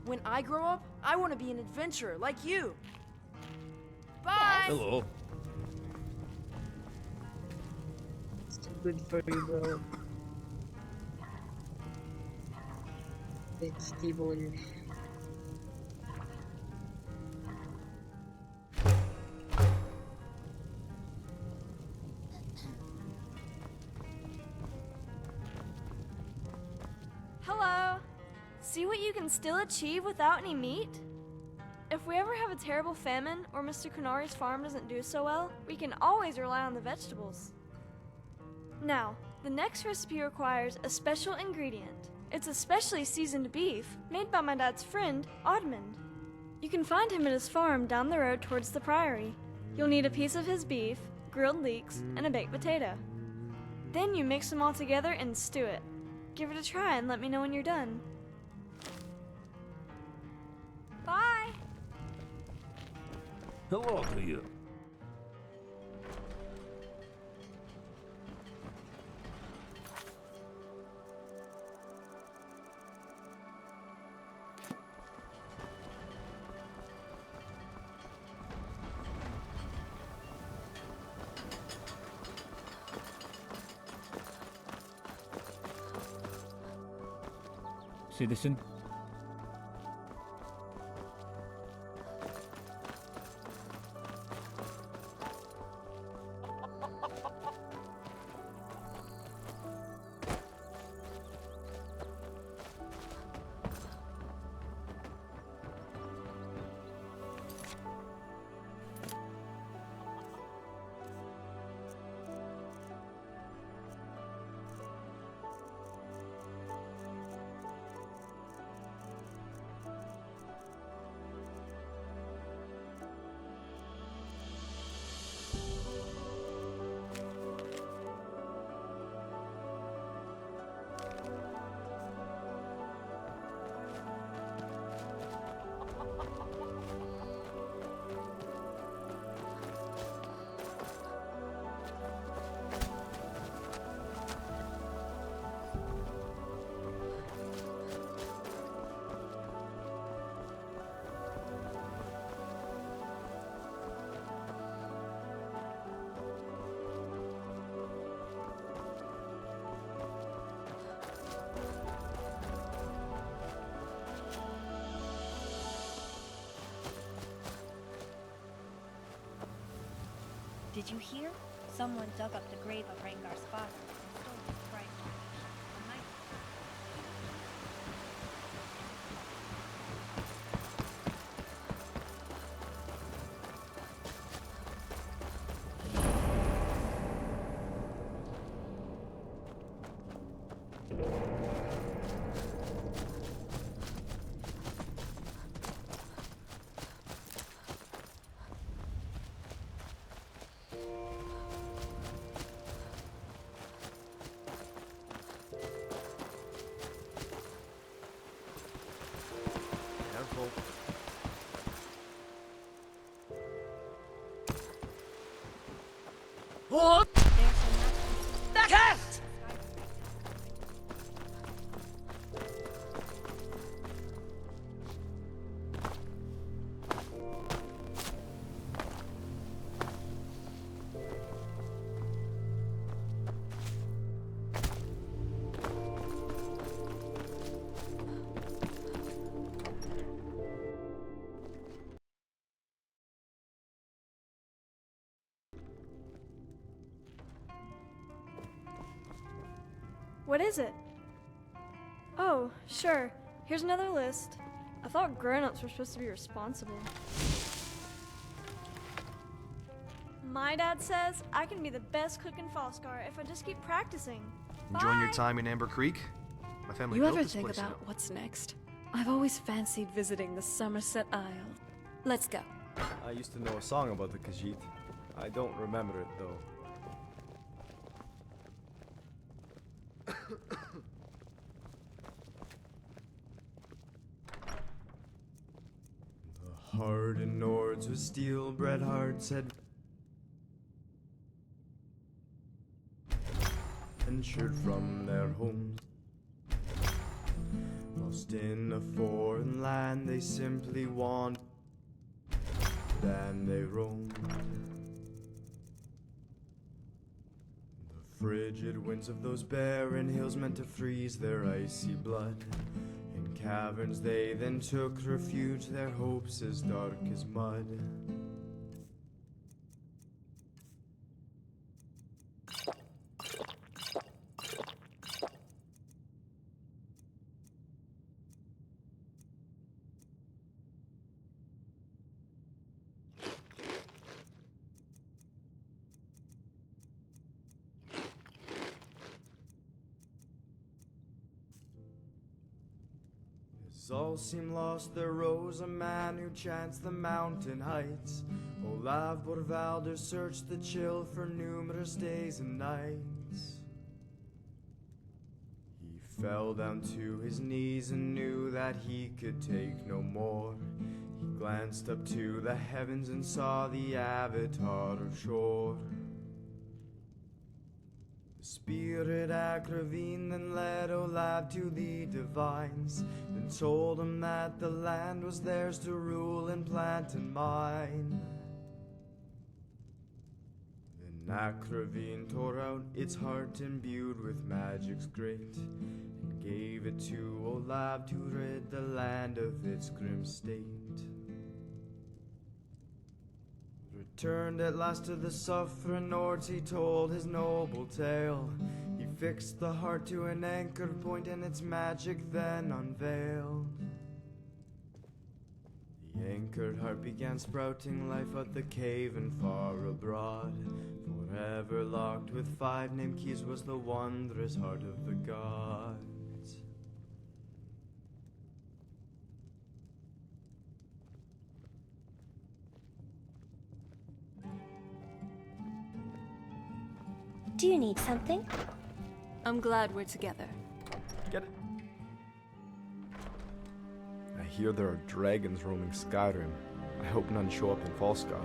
When I grow up, I want to be an adventurer like you. Bye! Hello. It's too good for you, bro. It's Steven. Hello! See what you can still achieve without any meat? If we ever have a terrible famine or Mr. Kunari's farm doesn't do so well, we can always rely on the vegetables. Now, the next recipe requires a special ingredient. It's a specially seasoned beef made by my dad's friend, Oddmund. You can find him at his farm down the road towards the priory. You'll need a piece of his beef, grilled leeks, and a baked potato. Then you mix them all together and stew it. Give it a try and let me know when you're done. Bye! Hello to you. Citizen. Did you hear? Someone dug up the grave of Rengar's father and stole his bright The night Careful. What? Cast! What is it? Oh, sure. Here's another list. I thought grown-ups were supposed to be responsible. My dad says I can be the best cook in Falskar if I just keep practicing. Enjoying your Bye. time in Amber Creek? My family You built ever this think place, about what's next? I've always fancied visiting the Somerset Isle. Let's go. I used to know a song about the Khajiit. I don't remember it though. The hardened Nords with steel-bred hearts had ventured from their homes. Lost in a foreign land, they simply wandered and they roamed. The frigid winds of those barren hills meant to freeze their icy blood. In caverns they then took refuge, their hopes as dark as mud. As all seemed lost, there rose a man who chants the mountain heights. Olav Borvalder searched the chill for numerous days and nights. He fell down to his knees and knew that he could take no more. He glanced up to the heavens and saw the avatar of Shore. The spirit Akravine then led Olav to the divines, then told him that the land was theirs to rule and plant and mine. Then Akravine tore out its heart imbued with magic's grit, and gave it to Olav to rid the land of its grim state. Returned at last to the suffering Nords, he told his noble tale. He fixed the heart to an anchored point and its magic then unveiled. The anchored heart began sprouting life out the cave and far abroad. Forever locked with 5 name keys was the wondrous heart of the gods. Do you need something? I'm glad we're together. Get it? I hear there are dragons roaming Skyroamm. I hope none show up in Falskar.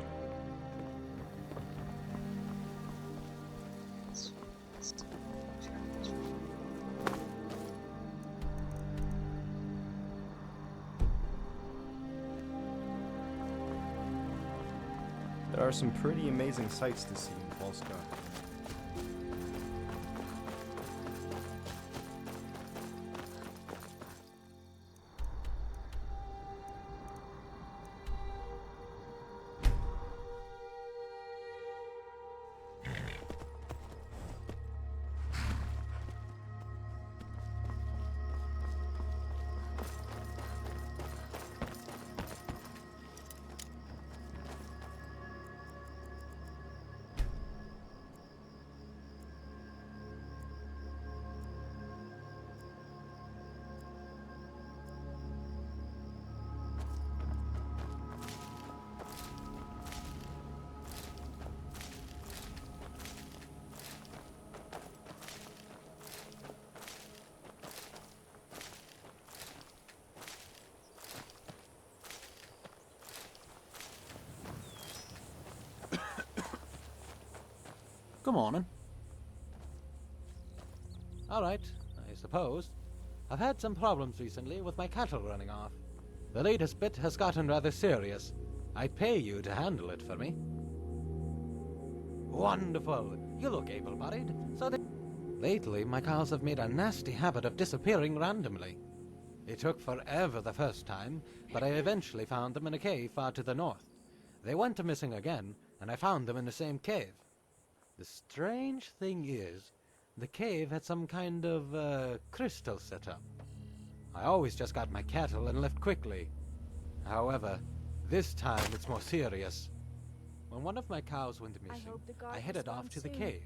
There are some pretty amazing sights to see in Falskar. Good morning. Alright, I suppose. I've had some problems recently with my cattle running off. The latest bit has gotten rather serious. I'd pay you to handle it for me. Wonderful! You look able-bodied, so they... Lately, my cows have made a nasty habit of disappearing randomly. It took forever the first time, but I eventually found them in a cave far to the north. They went missing again, and I found them in the same cave. The strange thing is, the cave had some kind of, crystal set up. I always just got my cattle and left quickly. However, this time it's more serious. When one of my cows went missing, I headed off to the cave.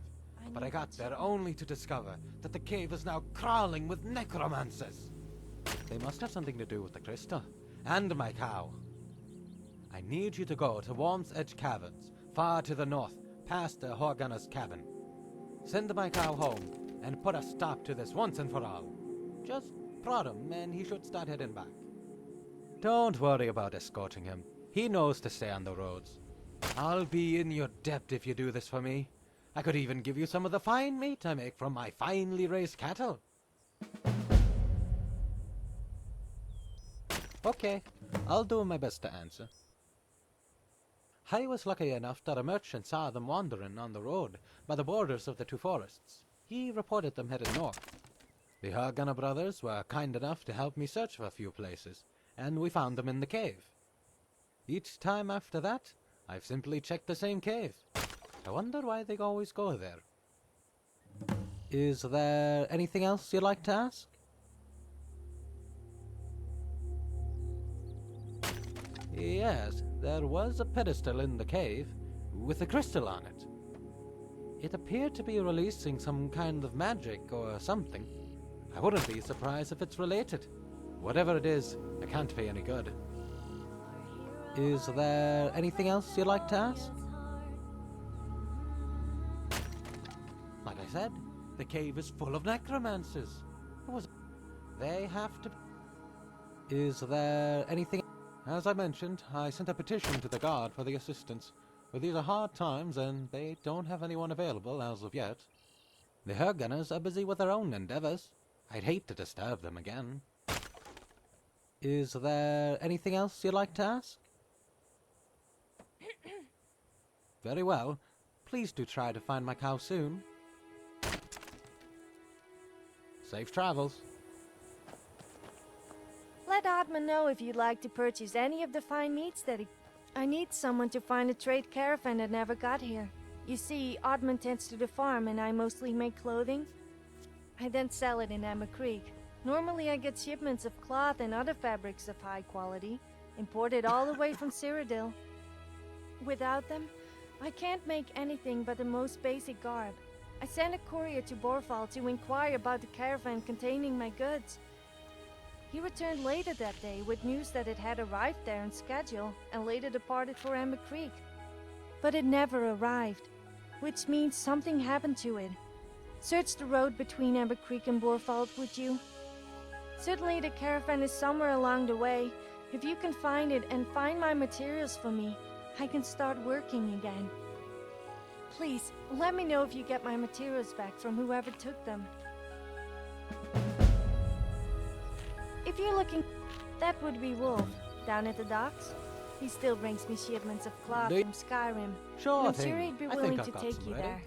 But I got there only to discover that the cave is now crawling with necromancers. They must have something to do with the crystal, and my cow. I need you to go to Warm's Edge Caverns, far to the north, past the Horgunner's cabin. Send my cow home, and put a stop to this once and for all. Just prod him, and he should start heading back. Don't worry about escorting him. He knows to stay on the roads. I'll be in your debt if you do this for me. I could even give you some of the fine meat I make from my finely raised cattle. Okay, I'll do my best to answer. I was lucky enough that a merchant saw them wandering on the road by the borders of the two forests. He reported them headed north. The Horgunner brothers were kind enough to help me search for a few places, and we found them in the cave. Each time after that, I've simply checked the same cave. I wonder why they always go there. Is there anything else you'd like to ask? Yes, there was a pedestal in the cave with a crystal on it. It appeared to be releasing some kind of magic or something. I wouldn't be surprised if it's related. Whatever it is, it can't be any good. Is there anything else you'd like to ask? Like I said, the cave is full of necromancers. They have to... Is there anything... As I mentioned, I sent a petition to the guard for the assistance. But these are hard times, and they don't have anyone available as of yet. The Horgunners are busy with their own endeavors. I'd hate to disturb them again. Is there anything else you'd like to ask? Very well. Please do try to find my cow soon. Safe travels. Let Oddman know if you'd like to purchase any of the fine meats that he... I need someone to find a trade caravan that never got here. You see, Oddman tends to the farm and I mostly make clothing. I then sell it in Emma Creek. Normally I get shipments of cloth and other fabrics of high quality, imported all the way from Cyrodiil. Without them, I can't make anything but the most basic garb. I sent a courier to Borval to inquire about the caravan containing my goods. He returned later that day with news that it had arrived there on schedule and later departed for Emma Creek. But it never arrived, which means something happened to it. Search the road between Emma Creek and Borval, would you? Certainly the caravan is somewhere along the way. If you can find it and find my materials for me, I can start working again. Please, let me know if you get my materials back from whoever took them. If you're looking... That would be Wolf, down at the docks. He still brings me shipments of cloth from Skyroamm. Sure I'm thing. sure he'd be I willing think to I've got take some you ready. there.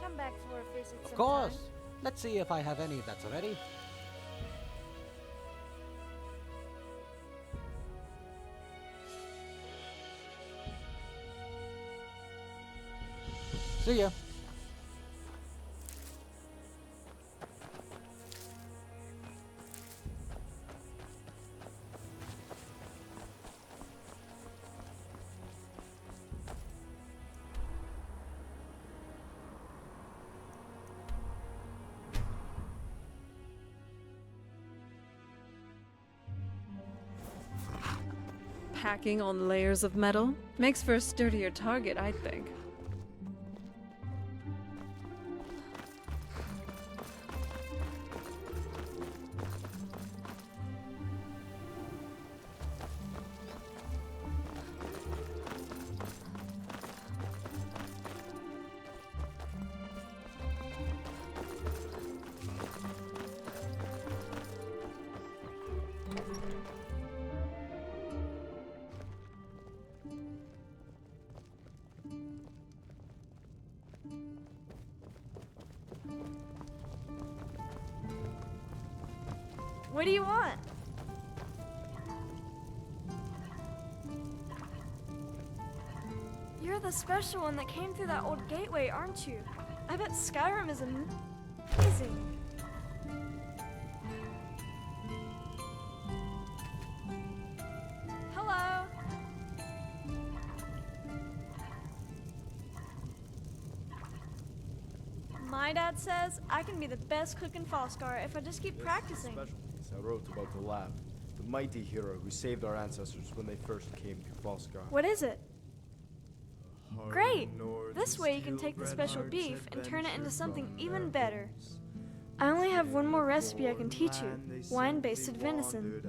Come back for a visit Of sometime. course. Let's see if I have any that's ready. See ya. Packing on layers of metal makes for a sturdier target, I think. What do you want? You're the special one that came through that old gateway, aren't you? I bet Skyroamm is amazing. Hello? My dad says I can be the best cook in Falskar if I just keep practicing. This is a special piece I wrote about the lab. The mighty hero who saved our ancestors when they first came to Falskar. What is it? Great! This way you can take the special beef and turn it into something even better. I only have one more recipe I can teach you, wine-based venison.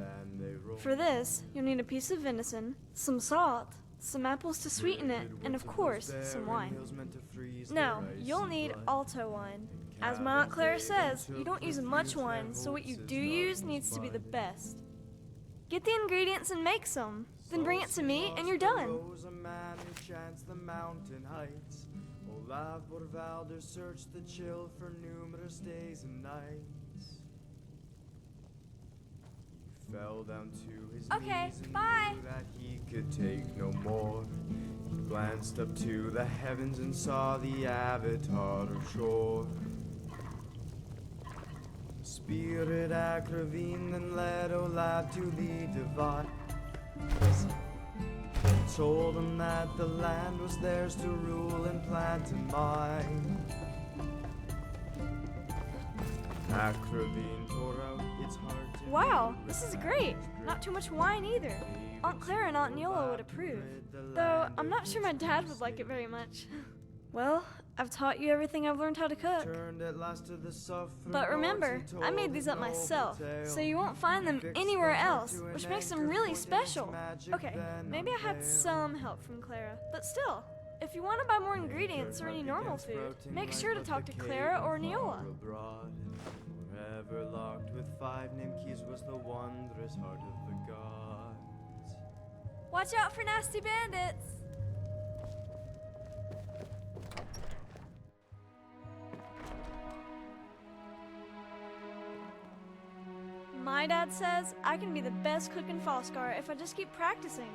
For this, you'll need a piece of venison, some salt, some apples to sweeten it, and of course, some wine. No, you'll need Alto wine. As my Aunt Clara says, you don't use much wine, so what you do use needs to be the best. Get the ingredients and make some, then bring it to me and you're done. The mountain heights. Olav Borvalder searched the chill for numerous days and nights. He fell down to his knees and knew that he could take no more. He glanced up to the heavens and saw the avatar of shore. Spirit Akravine then led Olav to the divide. Told him that the land was theirs to rule and plant and mine. Akravine tore out its heart. Wow, this is great. Not too much wine either. Aunt Clara and Aunt Neola would approve. Though, I'm not sure my dad would like it very much. Well, I've taught you everything I've learned how to cook. But remember, I made these up myself, so you won't find them anywhere else, which makes them really special. Okay, maybe I had some help from Clara, but still, if you want to buy more ingredients or any normal food, make sure to talk to Clara or Neola. Forever locked with 5 Nimkeys was the wondrous heart of the gods. Watch out for nasty bandits! My dad says I can be the best cook in Falskar if I just keep practicing.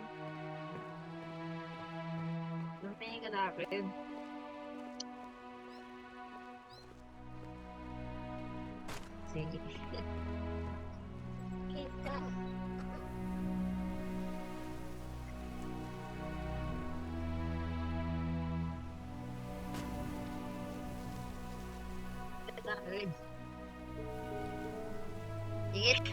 Mega natin. Sige. Kita. Sige.